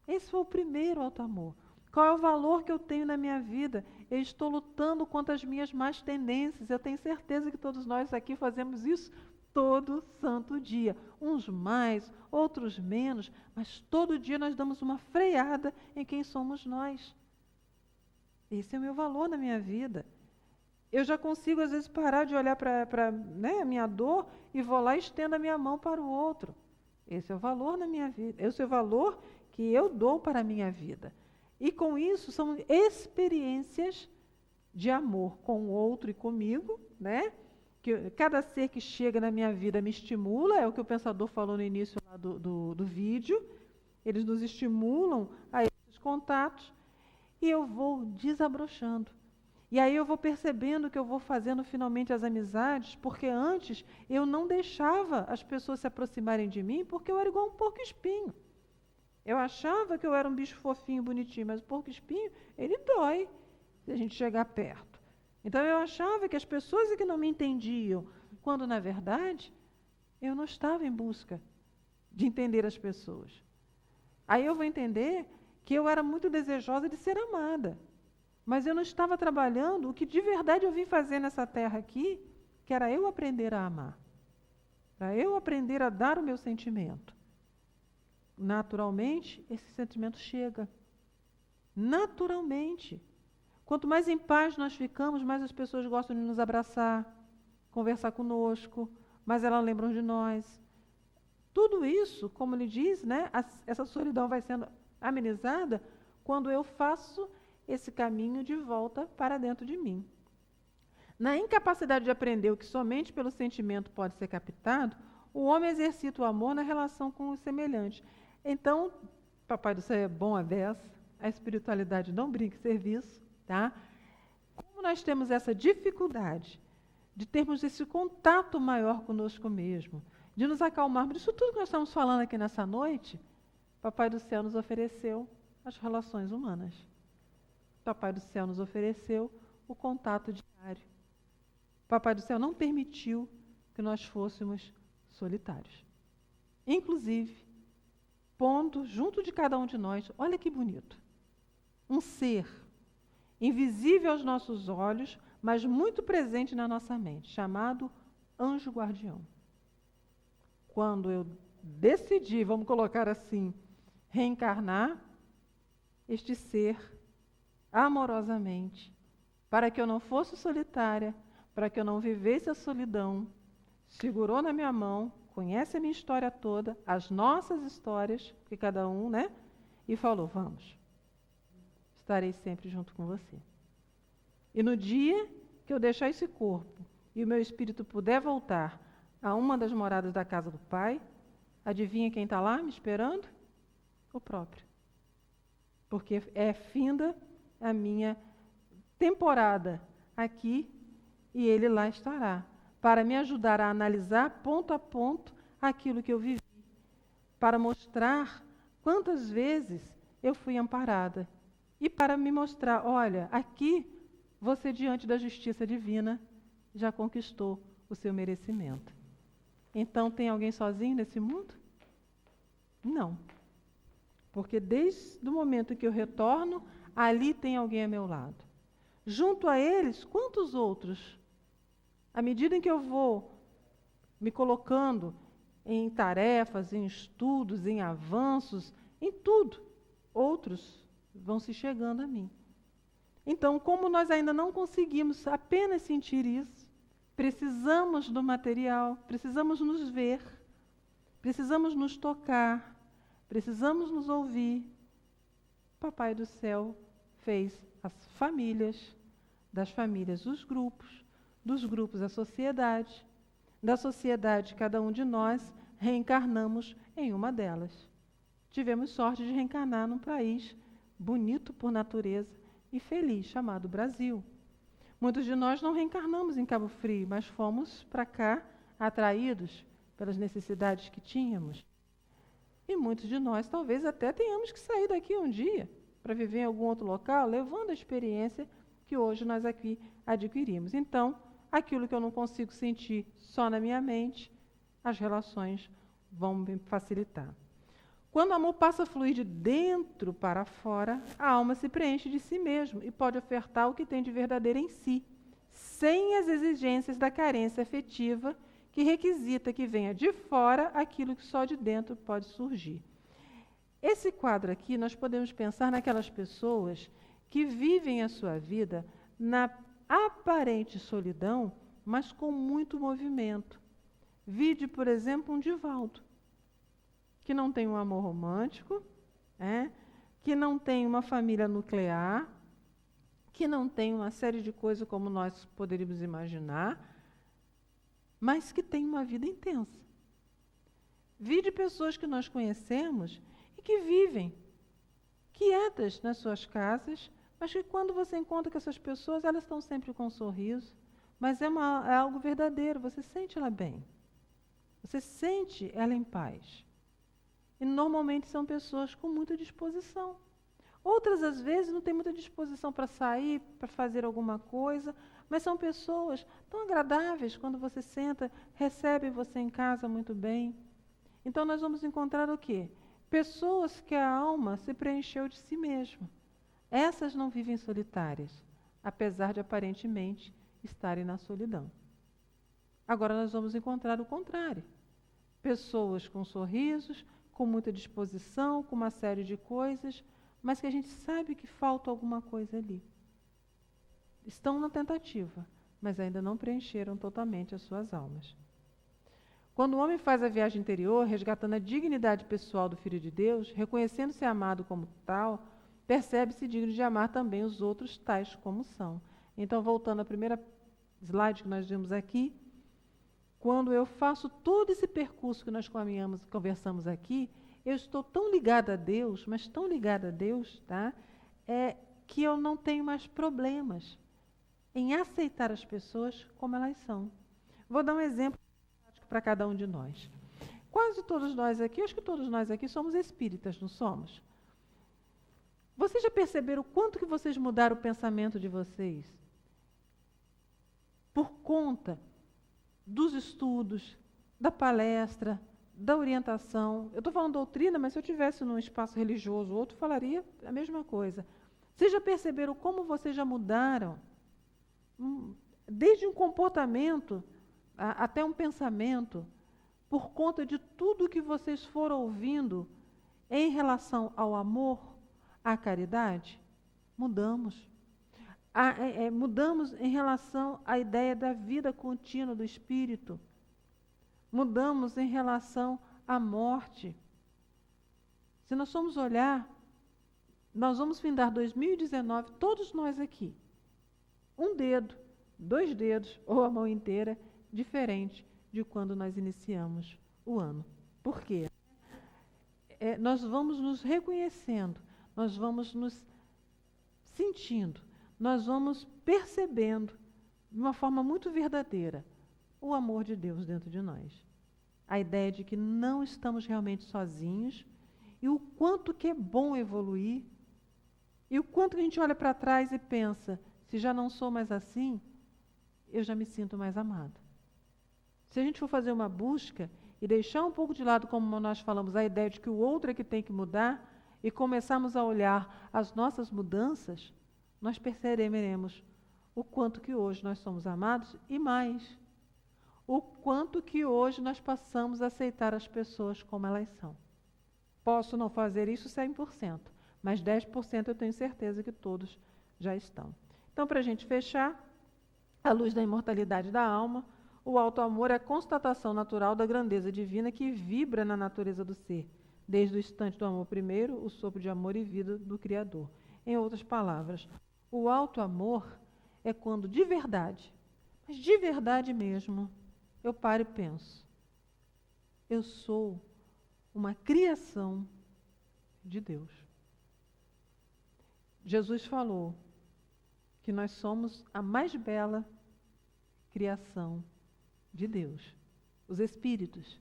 Speaker 1: Esse foi o primeiro alto amor. Qual é o valor que eu tenho na minha vida? Eu estou lutando contra as minhas más tendências. Eu tenho certeza que todos nós aqui fazemos isso todo santo dia. Uns mais, outros menos, mas todo dia nós damos uma freada em quem somos nós. Esse é o meu valor na minha vida. Eu já consigo, às vezes, parar de olhar para a minha dor e vou lá e estendo a minha mão para o outro. Esse é o valor na minha vida. Esse é o valor que eu dou para a minha vida. E com isso, são experiências de amor com o outro e comigo, né? Que cada ser que chega na minha vida me estimula, é o que o pensador falou no início lá do vídeo. Eles nos estimulam a esses contatos e eu vou desabrochando. E aí eu vou percebendo que eu vou fazendo finalmente as amizades, porque antes eu não deixava as pessoas se aproximarem de mim, porque eu era igual um porco-espinho. Eu achava que eu era um bicho fofinho, bonitinho, mas o porco-espinho, ele dói se a gente chegar perto. Então eu achava que as pessoas é que não me entendiam, quando na verdade eu não estava em busca de entender as pessoas. Aí eu vou entender que eu era muito desejosa de ser amada. Mas eu não estava trabalhando o que de verdade eu vim fazer nessa terra aqui, que era eu aprender a amar. Para eu aprender a dar o meu sentimento. Naturalmente, esse sentimento chega. Naturalmente. Quanto mais em paz nós ficamos, mais as pessoas gostam de nos abraçar, conversar conosco, mais elas lembram de nós. Tudo isso, como ele diz, né, essa solidão vai sendo amenizada quando eu faço esse caminho de volta para dentro de mim. Na incapacidade de aprender o que somente pelo sentimento pode ser captado, o homem exercita o amor na relação com os semelhantes. Então, Papai do Céu é bom a beça, a espiritualidade não brinca em serviço, tá? Como nós temos essa dificuldade de termos esse contato maior conosco mesmo, de nos acalmarmos, disso tudo que nós estamos falando aqui nessa noite, Papai do Céu nos ofereceu as relações humanas. Papai do Céu nos ofereceu o contato diário. Papai do Céu não permitiu que nós fôssemos solitários. Inclusive, pondo junto de cada um de nós, olha que bonito, um ser invisível aos nossos olhos, mas muito presente na nossa mente, chamado anjo guardião. Quando eu decidi, vamos colocar assim, reencarnar, este ser amorosamente, para que eu não fosse solitária, para que eu não vivesse a solidão, segurou na minha mão, conhece a minha história toda, as nossas histórias, que cada um, né? E falou, vamos, estarei sempre junto com você. E no dia que eu deixar esse corpo e o meu espírito puder voltar a uma das moradas da casa do Pai, adivinha quem está lá me esperando? O próprio. Porque é finda a minha temporada aqui e ele lá estará, para me ajudar a analisar ponto a ponto aquilo que eu vivi, para mostrar quantas vezes eu fui amparada e para me mostrar, olha, aqui você diante da justiça divina já conquistou o seu merecimento. Então tem alguém sozinho nesse mundo? Não. Porque desde o momento que eu retorno, ali tem alguém a meu lado. Junto a eles, quantos outros? À medida em que eu vou me colocando em tarefas, em estudos, em avanços, em tudo, outros vão se chegando a mim. Então, como nós ainda não conseguimos apenas sentir isso, precisamos do material, precisamos nos ver, precisamos nos tocar, precisamos nos ouvir. Papai do Céu fez as famílias, das famílias os grupos, dos grupos a sociedade, da sociedade cada um de nós reencarnamos em uma delas. Tivemos sorte de reencarnar num país bonito por natureza e feliz, chamado Brasil. Muitos de nós não reencarnamos em Cabo Frio, mas fomos para cá atraídos pelas necessidades que tínhamos. E muitos de nós talvez até tenhamos que sair daqui um dia para viver em algum outro local, levando a experiência que hoje nós aqui adquirimos. Então, aquilo que eu não consigo sentir só na minha mente, as relações vão me facilitar. Quando o amor passa a fluir de dentro para fora, a alma se preenche de si mesmo e pode ofertar o que tem de verdadeiro em si, sem as exigências da carência afetiva que requisita que venha de fora aquilo que só de dentro pode surgir. Esse quadro aqui, nós podemos pensar naquelas pessoas que vivem a sua vida na aparente solidão, mas com muito movimento. Vide, por exemplo, um Divaldo, que não tem um amor romântico, que não tem uma família nuclear, que não tem uma série de coisas como nós poderíamos imaginar, mas que tem uma vida intensa. Vide pessoas que nós conhecemos e que vivem quietas nas suas casas, mas que quando você encontra com essas pessoas, elas estão sempre com um sorriso, mas é algo verdadeiro, você sente ela bem. Você sente ela em paz. E normalmente são pessoas com muita disposição. Outras, às vezes, não têm muita disposição para sair, para fazer alguma coisa, mas são pessoas tão agradáveis quando você senta, recebem você em casa muito bem. Então, nós vamos encontrar o quê? Pessoas que a alma se preencheu de si mesma. Essas não vivem solitárias, apesar de aparentemente estarem na solidão. Agora nós vamos encontrar o contrário. Pessoas com sorrisos, com muita disposição, com uma série de coisas, mas que a gente sabe que falta alguma coisa ali. Estão na tentativa, mas ainda não preencheram totalmente as suas almas. Quando o homem faz a viagem interior, resgatando a dignidade pessoal do Filho de Deus, reconhecendo-se amado como tal, percebe-se digno de amar também os outros tais como são. Então, voltando à primeira slide que nós vimos aqui, quando eu faço todo esse percurso que nós conversamos aqui, eu estou tão ligada a Deus, mas tão ligada a Deus, que eu não tenho mais problemas em aceitar as pessoas como elas são. Vou dar um exemplo para cada um de nós. Quase todos nós aqui, acho que todos nós aqui somos espíritas, não somos? Vocês já perceberam o quanto que vocês mudaram o pensamento de vocês? Por conta dos estudos, da palestra, da orientação. Eu estou falando doutrina, mas se eu estivesse num espaço religioso, outro falaria a mesma coisa. Vocês já perceberam como vocês já mudaram? Desde um comportamento até um pensamento, por conta de tudo que vocês foram ouvindo em relação ao amor, à caridade? Mudamos. Mudamos em relação à ideia da vida contínua do espírito. Mudamos em relação à morte. Se nós formos olhar, nós vamos findar 2019, todos nós aqui, um dedo, 2 dedos ou a mão inteira, diferente de quando nós iniciamos o ano. Por quê? Nós vamos nos reconhecendo, nós vamos nos sentindo, nós vamos percebendo de uma forma muito verdadeira o amor de Deus dentro de nós. A ideia de que não estamos realmente sozinhos e o quanto que é bom evoluir e o quanto que a gente olha para trás e pensa, se já não sou mais assim, eu já me sinto mais amado. Se a gente for fazer uma busca e deixar um pouco de lado, como nós falamos, a ideia de que o outro é que tem que mudar e começarmos a olhar as nossas mudanças, nós perceberemos o quanto que hoje nós somos amados e mais, o quanto que hoje nós passamos a aceitar as pessoas como elas são. Posso não fazer isso 100%, mas 10% eu tenho certeza que todos já estão. Então, para a gente fechar, à luz da imortalidade da alma, o alto amor é a constatação natural da grandeza divina que vibra na natureza do ser, desde o instante do amor primeiro, o sopro de amor e vida do Criador. Em outras palavras, o alto amor é quando de verdade, mas de verdade mesmo, eu paro e penso, eu sou uma criação de Deus. Jesus falou que nós somos a mais bela criação de Deus. Os espíritos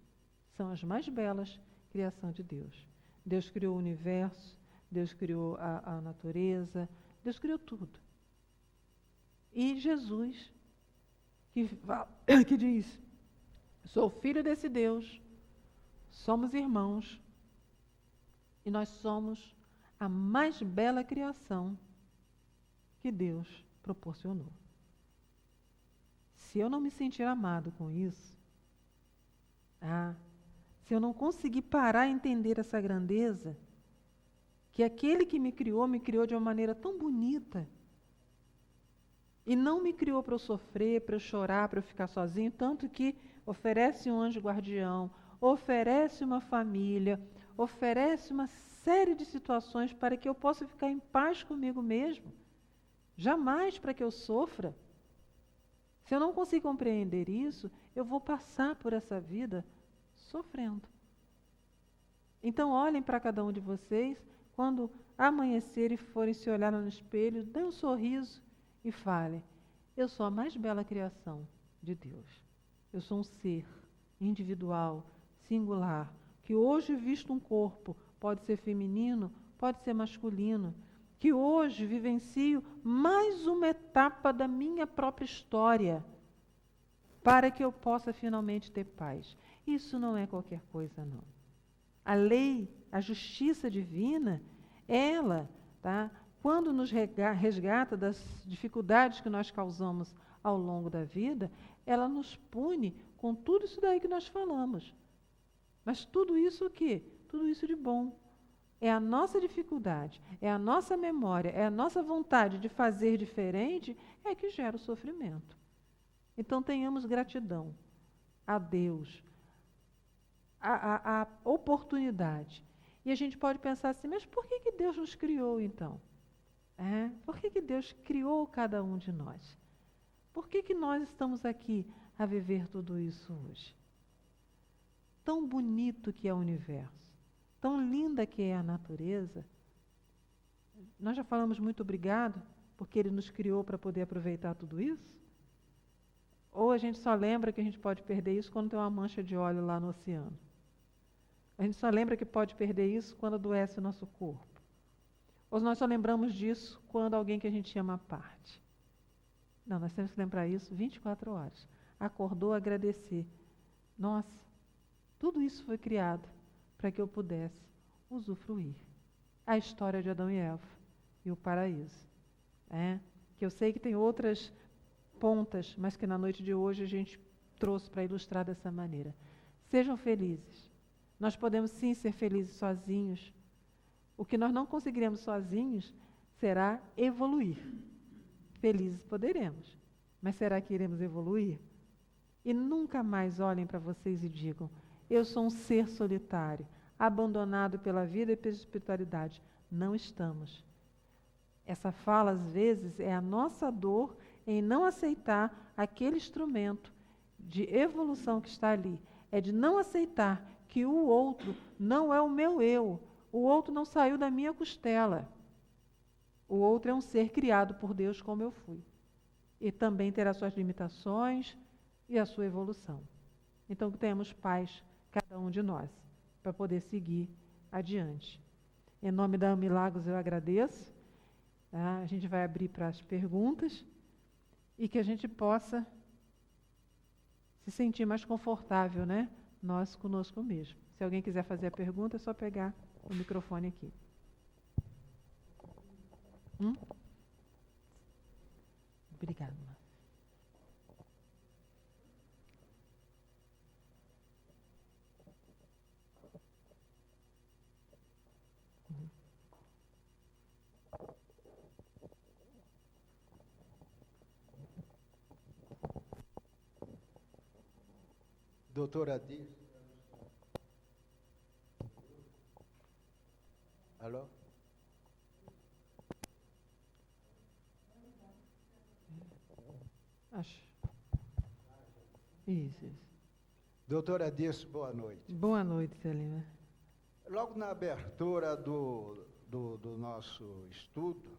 Speaker 1: são as mais belas criação de Deus. Deus criou o universo, Deus criou a natureza, Deus criou tudo. E Jesus, que diz, sou filho desse Deus, somos irmãos, e nós somos a mais bela criação que Deus proporcionou. Se eu não me sentir amado com isso, se eu não conseguir parar e entender essa grandeza, que aquele que me criou de uma maneira tão bonita, e não me criou para eu sofrer, para eu chorar, para eu ficar sozinho, tanto que oferece um anjo guardião, oferece uma família, oferece uma série de situações para que eu possa ficar em paz comigo mesmo, jamais para que eu sofra. Se eu não conseguir compreender isso, eu vou passar por essa vida sofrendo. Então, olhem para cada um de vocês, quando amanhecer e forem se olhar no espelho, dê um sorriso e falem, eu sou a mais bela criação de Deus. Eu sou um ser individual, singular, que hoje visto um corpo, pode ser feminino, pode ser masculino, que hoje vivencio mais uma etapa da minha própria história, para que eu possa finalmente ter paz. Isso não é qualquer coisa, não. A lei, a justiça divina, ela, quando nos resgata das dificuldades que nós causamos ao longo da vida, ela nos pune com tudo isso daí que nós falamos. Mas tudo isso o quê? Tudo isso de bom. É a nossa dificuldade, é a nossa memória, é a nossa vontade de fazer diferente é que gera o sofrimento. Então tenhamos gratidão a Deus, a oportunidade. E a gente pode pensar assim, mas por que Deus nos criou então? Por que Deus criou cada um de nós? Por que nós estamos aqui a viver tudo isso hoje? Tão bonito que é o universo, tão linda que é a natureza. Nós já falamos muito obrigado, porque Ele nos criou para poder aproveitar tudo isso? Ou a gente só lembra que a gente pode perder isso quando tem uma mancha de óleo lá no oceano? A gente só lembra que pode perder isso quando adoece o nosso corpo? Ou nós só lembramos disso quando alguém que a gente ama parte? Não, nós temos que lembrar isso 24 horas. Acordou, agradecer. Nossa, tudo isso foi criado para que eu pudesse usufruir. A história de Adão e Eva e o paraíso. Que eu sei que tem outras pontas, mas que na noite de hoje a gente trouxe para ilustrar dessa maneira. Sejam felizes. Nós podemos sim ser felizes sozinhos. O que nós não conseguiremos sozinhos será evoluir. Felizes poderemos, mas será que iremos evoluir? E nunca mais olhem para vocês e digam, eu sou um ser solitário, abandonado pela vida e pela espiritualidade. Não estamos. Essa fala, às vezes, é a nossa dor em não aceitar aquele instrumento de evolução que está ali. É de não aceitar que o outro não é o meu eu. O outro não saiu da minha costela. O outro é um ser criado por Deus como eu fui. E também terá suas limitações e a sua evolução. Então, tenhamos paz, cada um de nós, para poder seguir adiante. Em nome da Milagros eu agradeço. A gente vai abrir para as perguntas e que a gente possa se sentir mais confortável, nós conosco mesmo. Se alguém quiser fazer a pergunta, é só pegar o microfone aqui. Obrigada.
Speaker 4: Doutora Dias. Alô?
Speaker 1: Acho. Isso.
Speaker 4: Doutora Dias, boa noite.
Speaker 1: Boa noite, Celina.
Speaker 4: Logo na abertura do nosso estudo,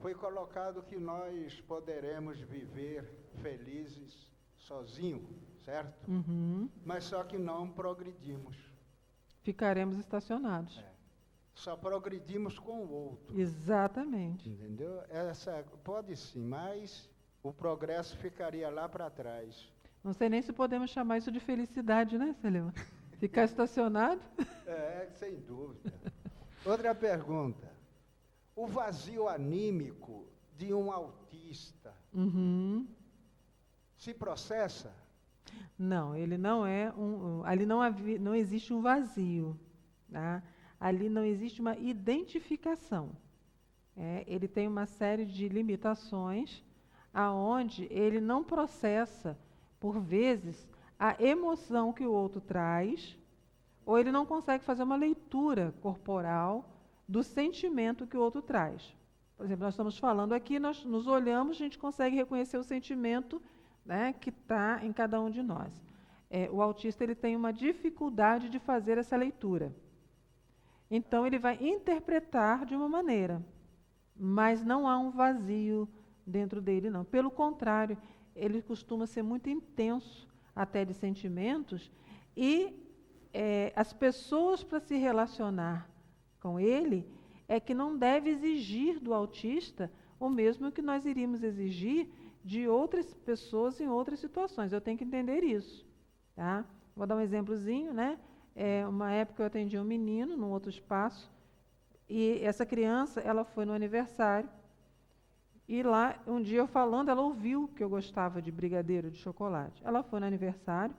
Speaker 4: foi colocado que nós poderemos viver felizes sozinhos, certo?
Speaker 1: Uhum.
Speaker 4: Mas só que não progredimos.
Speaker 1: Ficaremos estacionados.
Speaker 4: Só progredimos com o outro.
Speaker 1: Exatamente.
Speaker 4: Entendeu? Essa pode sim, mas o progresso ficaria lá para trás.
Speaker 1: Não sei nem se podemos chamar isso de felicidade, né, Celema? Ficar estacionado?
Speaker 4: Sem dúvida. Outra pergunta. O vazio anímico de um autista se processa?
Speaker 1: Não, ele não é ali não existe um vazio, tá? Ali não existe uma identificação. Ele tem uma série de limitações aonde ele não processa, por vezes, a emoção que o outro traz, ou ele não consegue fazer uma leitura corporal do sentimento que o outro traz. Por exemplo, nós estamos falando aqui, nós nos olhamos, a gente consegue reconhecer o sentimento, né, que está em cada um de nós. O autista ele tem uma dificuldade de fazer essa leitura. Então, ele vai interpretar de uma maneira, mas não há um vazio dentro dele, não. Pelo contrário, ele costuma ser muito intenso, até de sentimentos, e as pessoas, para se relacionar com ele, é que não deve exigir do autista o mesmo que nós iríamos exigir de outras pessoas em outras situações. Eu tenho que entender isso. Tá? Vou dar um exemplozinho, né? Uma época eu atendi um menino num outro espaço, e essa criança, ela foi no aniversário, e lá, um dia eu falando, ela ouviu que eu gostava de brigadeiro de chocolate. Ela foi no aniversário,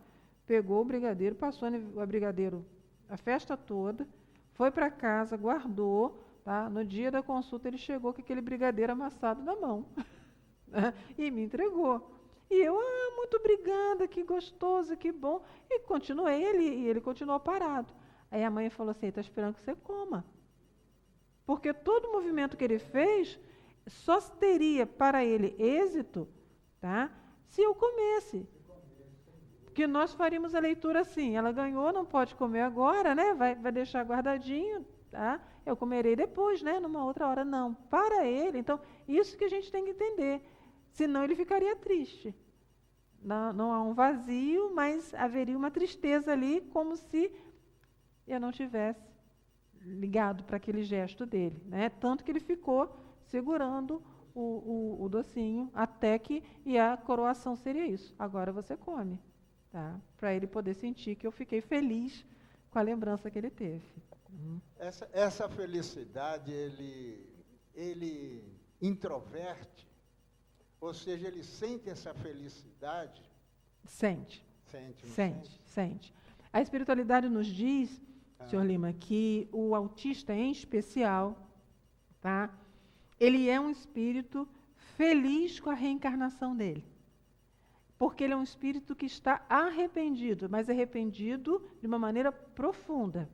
Speaker 1: pegou o brigadeiro, passou o brigadeiro a festa toda, foi para casa, guardou, tá? No dia da consulta ele chegou com aquele brigadeiro amassado na mão e me entregou. E eu, muito obrigada, que gostoso, que bom. E continuei, ele continuou parado. Aí a mãe falou assim, está esperando que você coma. Porque todo o movimento que ele fez só teria para ele êxito, tá? Se eu comesse. Porque nós faríamos a leitura assim, ela ganhou, não pode comer agora, né? Vai deixar guardadinho, tá? Eu comerei depois, né? Numa outra hora, não. Para ele, então, isso que a gente tem que entender. Senão ele ficaria triste. Não há um vazio, mas haveria uma tristeza ali, como se eu não tivesse ligado para aquele gesto dele, né? Tanto que ele ficou segurando o docinho, até que, e a coroação seria isso. Agora você come, tá? Para ele poder sentir que eu fiquei feliz com a lembrança que ele teve.
Speaker 4: Essa felicidade, ele introverte, ou seja, ele sente essa felicidade?
Speaker 1: Sente.
Speaker 4: Sente.
Speaker 1: A espiritualidade nos diz, Sr. Lima, que o autista em especial, tá? Ele é um espírito feliz com a reencarnação dele. Porque ele é um espírito que está arrependido, mas arrependido de uma maneira profunda.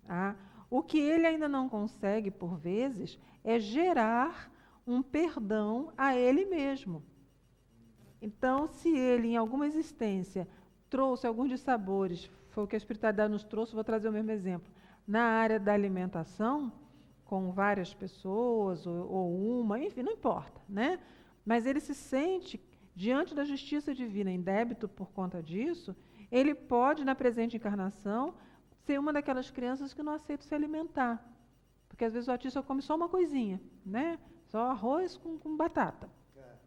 Speaker 1: Tá? O que ele ainda não consegue, por vezes, é gerar um perdão a ele mesmo. Então, se ele, em alguma existência, trouxe alguns dissabores, foi o que a espiritualidade nos trouxe, vou trazer o mesmo exemplo, na área da alimentação, com várias pessoas, ou uma, enfim, não importa, né? Mas ele se sente, diante da justiça divina, em débito por conta disso, ele pode, na presente encarnação, ser uma daquelas crianças que não aceita se alimentar. Porque, às vezes, o autista come só uma coisinha, né? Só arroz com batata,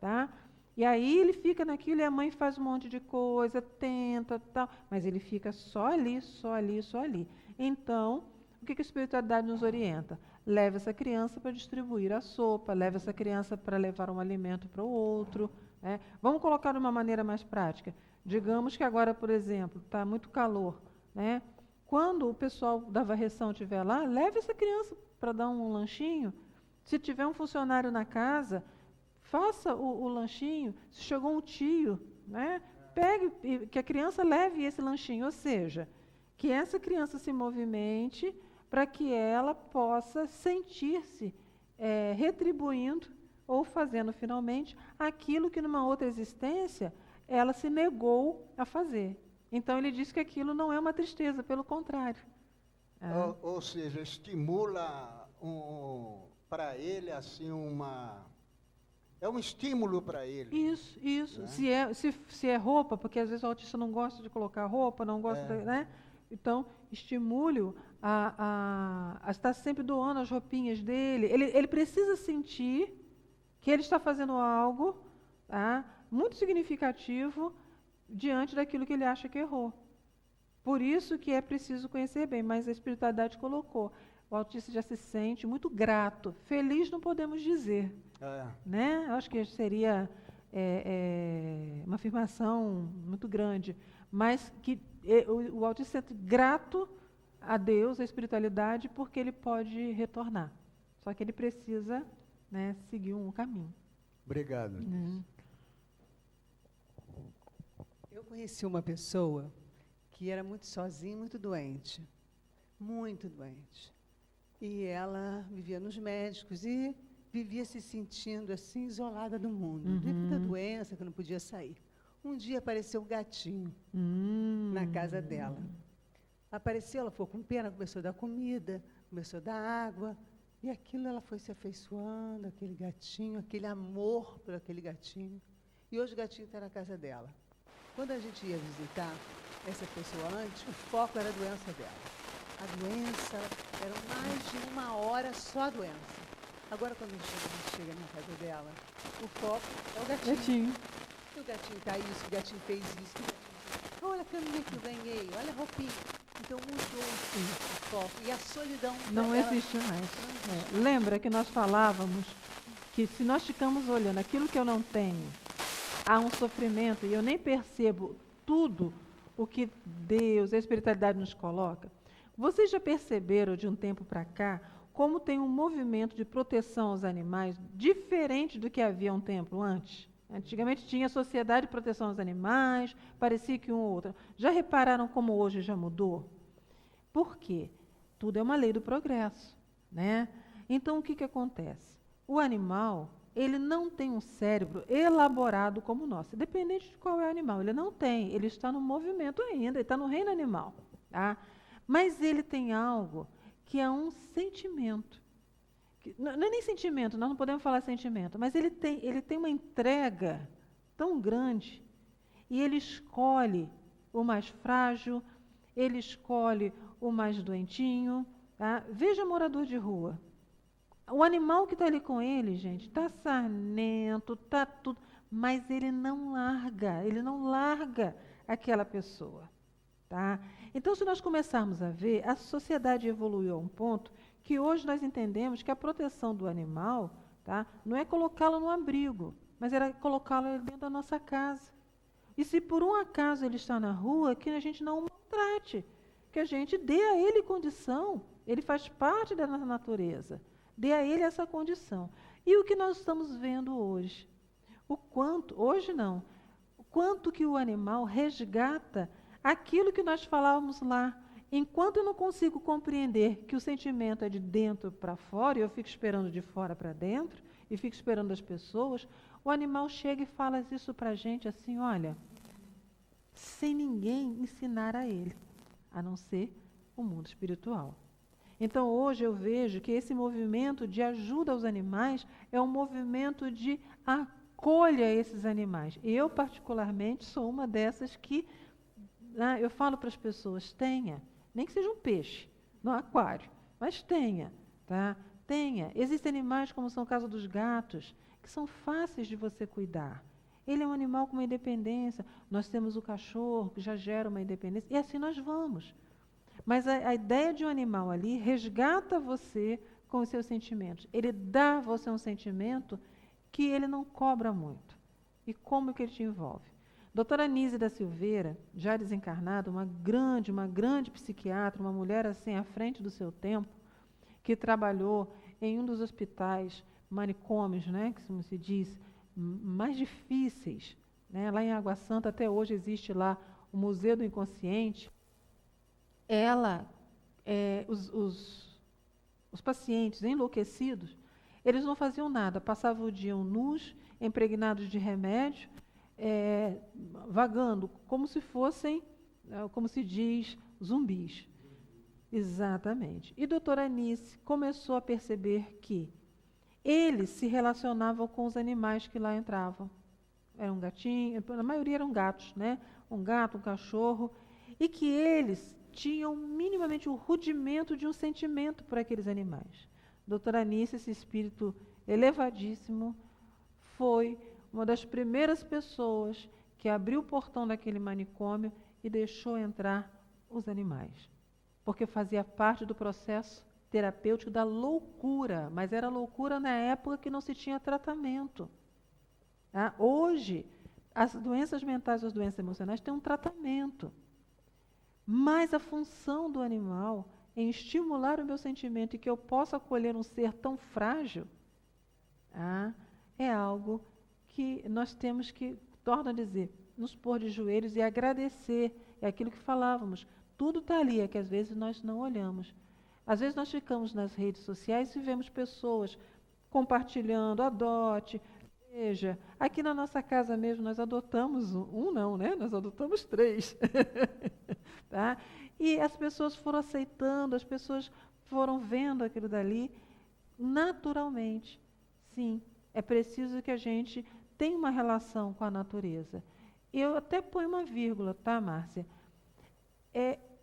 Speaker 1: tá? E aí ele fica naquilo e a mãe faz um monte de coisa, tenta, tal, mas ele fica só ali. Então, o que a espiritualidade nos orienta? Leva essa criança para distribuir a sopa, leva essa criança para levar um alimento para o outro, né? Vamos colocar de uma maneira mais prática. Digamos que agora, por exemplo, está muito calor, né? Quando o pessoal da varreção estiver lá, leve essa criança para dar um lanchinho. Se tiver um funcionário na casa, faça o lanchinho. Se chegou um tio, né, pegue, que a criança leve esse lanchinho. Ou seja, que essa criança se movimente para que ela possa sentir-se retribuindo ou fazendo finalmente aquilo que numa outra existência ela se negou a fazer. Então ele diz que aquilo não é uma tristeza, pelo contrário.
Speaker 4: Ou seja, estimula para ele assim é um estímulo para ele.
Speaker 1: Isso.
Speaker 4: Né?
Speaker 1: Se é roupa, porque às vezes o autista não gosta de colocar roupa, não gosta, né? Então, estimule-o a estar sempre doando as roupinhas dele. Ele precisa sentir que ele está fazendo algo, tá, muito significativo diante daquilo que ele acha que errou. Por isso que é preciso conhecer bem, mas a espiritualidade colocou. O autista já se sente muito grato. Feliz não podemos dizer. Né? Acho que seria uma afirmação muito grande. Mas que o autista se sente grato a Deus, à espiritualidade, porque ele pode retornar. Só que ele precisa, né, seguir um caminho.
Speaker 4: Obrigado.
Speaker 5: Eu conheci uma pessoa que era muito sozinha, muito doente. Muito doente. E ela vivia nos médicos e vivia se sentindo assim, isolada do mundo, devido à doença, que não podia sair. Um dia apareceu um gatinho na casa dela. Apareceu, ela ficou com pena, começou a dar comida, começou a dar água, e aquilo ela foi se afeiçoando, aquele gatinho, aquele amor por aquele gatinho. E hoje o gatinho está na casa dela. Quando a gente ia visitar essa pessoa antes, o foco era a doença dela. A doença, era mais de 1 hora só a doença. Agora, quando a gente chega na casa dela, o foco é o gatinho. O gatinho está isso, o gatinho fez isso. Olha a caminha que eu ganhei, olha a roupinha. Então, mudou o foco. E a solidão...
Speaker 1: Não existe mais. Lembra que nós falávamos que se nós ficamos olhando aquilo que eu não tenho, há um sofrimento, e eu nem percebo tudo o que Deus, a espiritualidade nos coloca. Vocês já perceberam, de um tempo para cá, como tem um movimento de proteção aos animais diferente do que havia um tempo antes? Antigamente tinha a Sociedade de Proteção aos Animais, parecia que um ou outro. Já repararam como hoje já mudou? Por quê? Tudo é uma lei do progresso, né? Então, o que acontece? O animal, ele não tem um cérebro elaborado como o nosso. Independente de qual é o animal, ele não tem. Ele está no movimento ainda, ele está no reino animal. Tá? Mas ele tem algo que é um sentimento. Não é nem sentimento, nós não podemos falar sentimento, mas ele tem uma entrega tão grande, e ele escolhe o mais frágil, ele escolhe o mais doentinho. Tá? Veja morador de rua. O animal que está ali com ele, gente, está sarnento, está tudo, mas ele não larga aquela pessoa. Tá? Então, se nós começarmos a ver, a sociedade evoluiu a um ponto que hoje nós entendemos que a proteção do animal, tá, não é colocá-lo no abrigo, mas era colocá-lo dentro da nossa casa. E se por um acaso ele está na rua, que a gente não o maltrate, que a gente dê a ele condição, ele faz parte da nossa natureza, dê a ele essa condição. E o que nós estamos vendo hoje? O quanto que o animal resgata aquilo que nós falávamos lá. Enquanto eu não consigo compreender que o sentimento é de dentro para fora, e eu fico esperando de fora para dentro, e fico esperando as pessoas, o animal chega e fala isso para a gente assim, olha, sem ninguém ensinar a ele, a não ser o mundo espiritual. Então, hoje eu vejo que esse movimento de ajuda aos animais é um movimento de acolha a esses animais. Eu, particularmente, sou uma dessas que, eu falo para as pessoas, tenha, nem que seja um peixe no aquário, mas tenha, tá? Tenha. Existem animais, como são o caso dos gatos, que são fáceis de você cuidar. Ele é um animal com uma independência. Nós temos o cachorro, que já gera uma independência, e assim nós vamos. Mas a ideia de um animal ali resgata você com os seus sentimentos. Ele dá a você um sentimento que ele não cobra muito. E como que ele te envolve? Doutora Anísia da Silveira, já desencarnada, uma grande psiquiatra, uma mulher assim à frente do seu tempo, que trabalhou em um dos hospitais, manicômios, né, que como se diz, mais difíceis. Né? Lá em Água Santa, até hoje existe lá o Museu do Inconsciente. Ela, os pacientes enlouquecidos, eles não faziam nada, passavam o dia nus, impregnados de remédio, vagando, como se fossem, como se diz, zumbis. Exatamente. E doutora Anice começou a perceber que eles se relacionavam com os animais que lá entravam. Era um gatinho, a maioria eram gatos, né? Um gato, um cachorro, e que eles tinham minimamente o rudimento de um sentimento por aqueles animais. Doutora Anice, esse espírito elevadíssimo, foi uma das primeiras pessoas que abriu o portão daquele manicômio e deixou entrar os animais, porque fazia parte do processo terapêutico da loucura, mas era loucura na época que não se tinha tratamento. Tá? Hoje, as doenças mentais, as doenças emocionais têm um tratamento, mas a função do animal em estimular o meu sentimento e que eu possa acolher um ser tão frágil, é algo que nós temos que, torno a dizer, nos pôr de joelhos e agradecer. É aquilo que falávamos. Tudo está ali, é que às vezes nós não olhamos. Às vezes nós ficamos nas redes sociais e vemos pessoas compartilhando, adote. Veja, aqui na nossa casa mesmo nós adotamos não, né? Nós adotamos 3. Tá? E as pessoas foram aceitando, as pessoas foram vendo aquilo dali naturalmente. Sim, é preciso que a gente tenha uma relação com a natureza. Eu até ponho uma vírgula, tá, Márcia?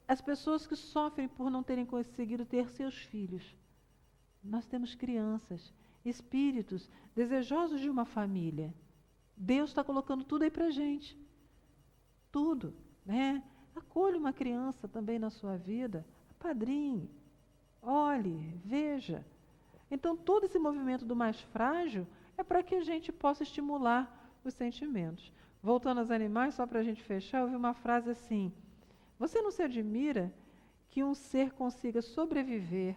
Speaker 1: As pessoas que sofrem por não terem conseguido ter seus filhos. Nós temos crianças, espíritos desejosos de uma família. Deus está colocando tudo aí para a gente. Tudo, né? Acolha uma criança também na sua vida, apadrinhe, olhe, veja. Então, todo esse movimento do mais frágil é para que a gente possa estimular os sentimentos. Voltando aos animais, só para a gente fechar, eu vi uma frase assim: você não se admira que um ser consiga sobreviver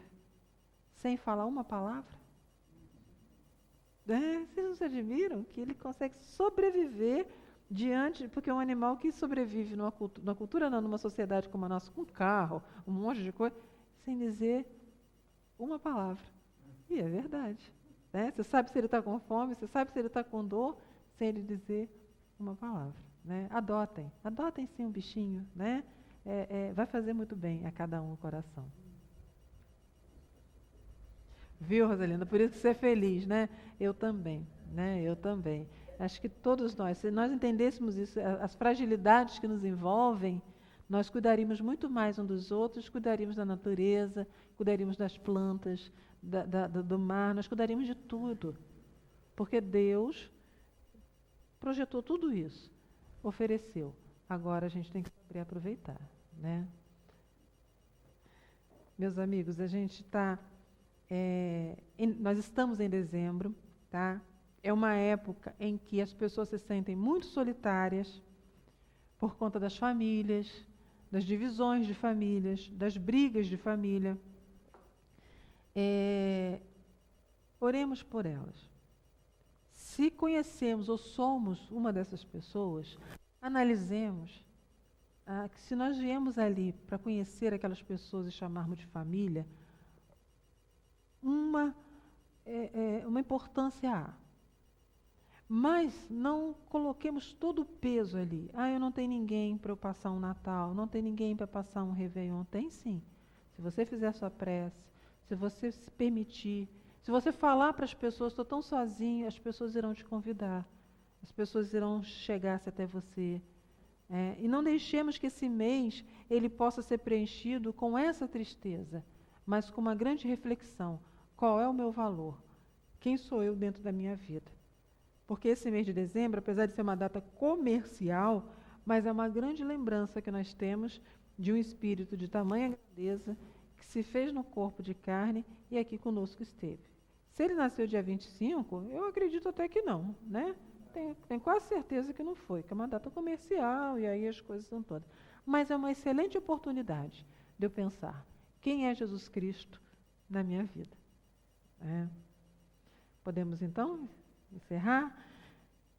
Speaker 1: sem falar uma palavra? Vocês não se admiram que ele consegue sobreviver diante, porque é um animal que sobrevive numa cultura, não, numa sociedade como a nossa, com carro, um monte de coisa, sem dizer uma palavra. E é verdade. Né? Você sabe se ele está com fome, você sabe se ele está com dor, sem ele dizer uma palavra. Né? Adotem sim um bichinho, né? Vai fazer muito bem a cada um o coração. Viu, Rosalina? Por isso que você é feliz, né? Eu também, né? Eu também. Acho que todos nós, se nós entendêssemos isso, as fragilidades que nos envolvem, nós cuidaríamos muito mais um dos outros, cuidaríamos da natureza, cuidaríamos das plantas, do mar, nós cuidaríamos de tudo. Porque Deus projetou tudo isso, ofereceu. Agora a gente tem que saber aproveitar, né? Meus amigos, a gente está... nós estamos em dezembro, tá? É uma época em que as pessoas se sentem muito solitárias por conta das famílias, das divisões de famílias, das brigas de família. Oremos por elas. Se conhecemos ou somos uma dessas pessoas, analisemos que se nós viemos ali para conhecer aquelas pessoas e chamarmos de família, uma importância há. Mas não coloquemos todo o peso ali. Eu não tenho ninguém para eu passar um Natal, não tem ninguém para passar um Réveillon. Tem sim. Se você fizer a sua prece, se você se permitir, se você falar para as pessoas, estou tão sozinho, as pessoas irão te convidar. As pessoas irão chegar-se até você. E não deixemos que esse mês ele possa ser preenchido com essa tristeza, mas com uma grande reflexão. Qual é o meu valor? Quem sou eu dentro da minha vida? Porque esse mês de dezembro, apesar de ser uma data comercial, mas é uma grande lembrança que nós temos de um espírito de tamanha grandeza que se fez no corpo de carne e aqui conosco esteve. Se ele nasceu dia 25, eu acredito até que não, né? Tenho quase certeza que não foi, que é uma data comercial e aí as coisas são todas. Mas é uma excelente oportunidade de eu pensar quem é Jesus Cristo na minha vida. Podemos então encerrar?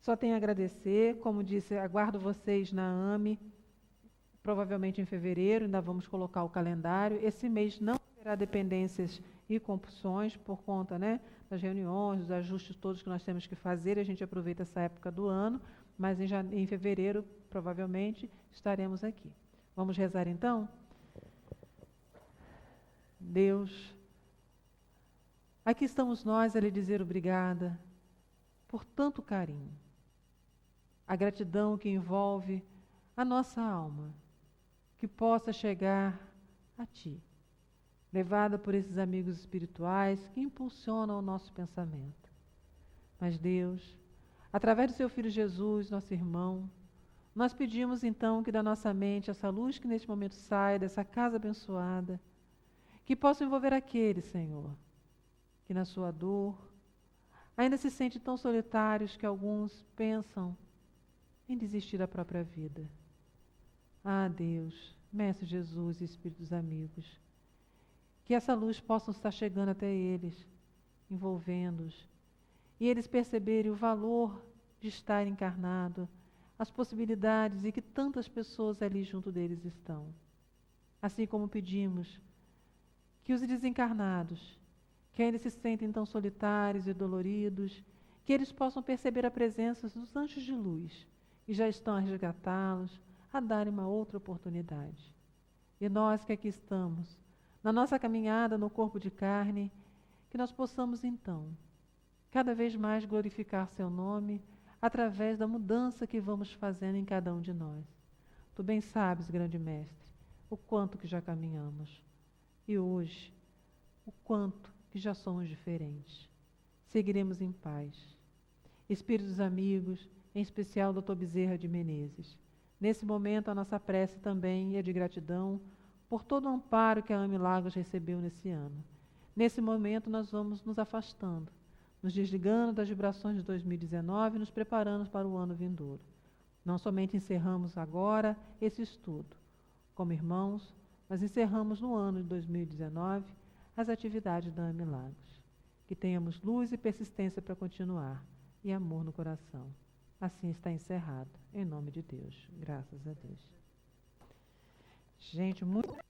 Speaker 1: Só tenho a agradecer, como disse, aguardo vocês na AME, provavelmente em fevereiro, ainda vamos colocar o calendário. Esse mês não terá dependências e compulsões por conta, né, das reuniões, dos ajustes todos que nós temos que fazer, a gente aproveita essa época do ano, mas em fevereiro, provavelmente, estaremos aqui. Vamos rezar então? Deus, aqui estamos nós a lhe dizer obrigada por tanto carinho. A gratidão que envolve a nossa alma, que possa chegar a Ti, levada por esses amigos espirituais que impulsionam o nosso pensamento. Mas Deus, através do Seu Filho Jesus, nosso irmão, nós pedimos então que da nossa mente essa luz que neste momento sai dessa casa abençoada, que possa envolver aqueles, Senhor, que na sua dor ainda se sentem tão solitários que alguns pensam em desistir da própria vida. Ah, Deus, Mestre Jesus e Espíritos amigos, que essa luz possa estar chegando até eles, envolvendo-os, e eles perceberem o valor de estar encarnado, as possibilidades e que tantas pessoas ali junto deles estão. Assim como pedimos que os desencarnados, que ainda se sentem tão solitários e doloridos, que eles possam perceber a presença dos anjos de luz, que já estão a resgatá-los, a darem uma outra oportunidade. E nós que aqui estamos, na nossa caminhada no corpo de carne, que nós possamos então, cada vez mais glorificar Seu nome, através da mudança que vamos fazendo em cada um de nós. Tu bem sabes, grande Mestre, o quanto que já caminhamos. E hoje, o quanto que já somos diferentes. Seguiremos em paz. Espíritos amigos, em especial Dr. Bezerra de Menezes, nesse momento a nossa prece também é de gratidão por todo o amparo que a AME Lagos recebeu nesse ano. Nesse momento nós vamos nos afastando, nos desligando das vibrações de 2019 e nos preparando para o ano vindouro. Não somente encerramos agora esse estudo como irmãos, mas encerramos no ano de 2019 as atividades da AME Lagos. Que tenhamos luz e persistência para continuar e amor no coração. Assim está encerrado. Em nome de Deus. Graças a Deus. Gente, muito...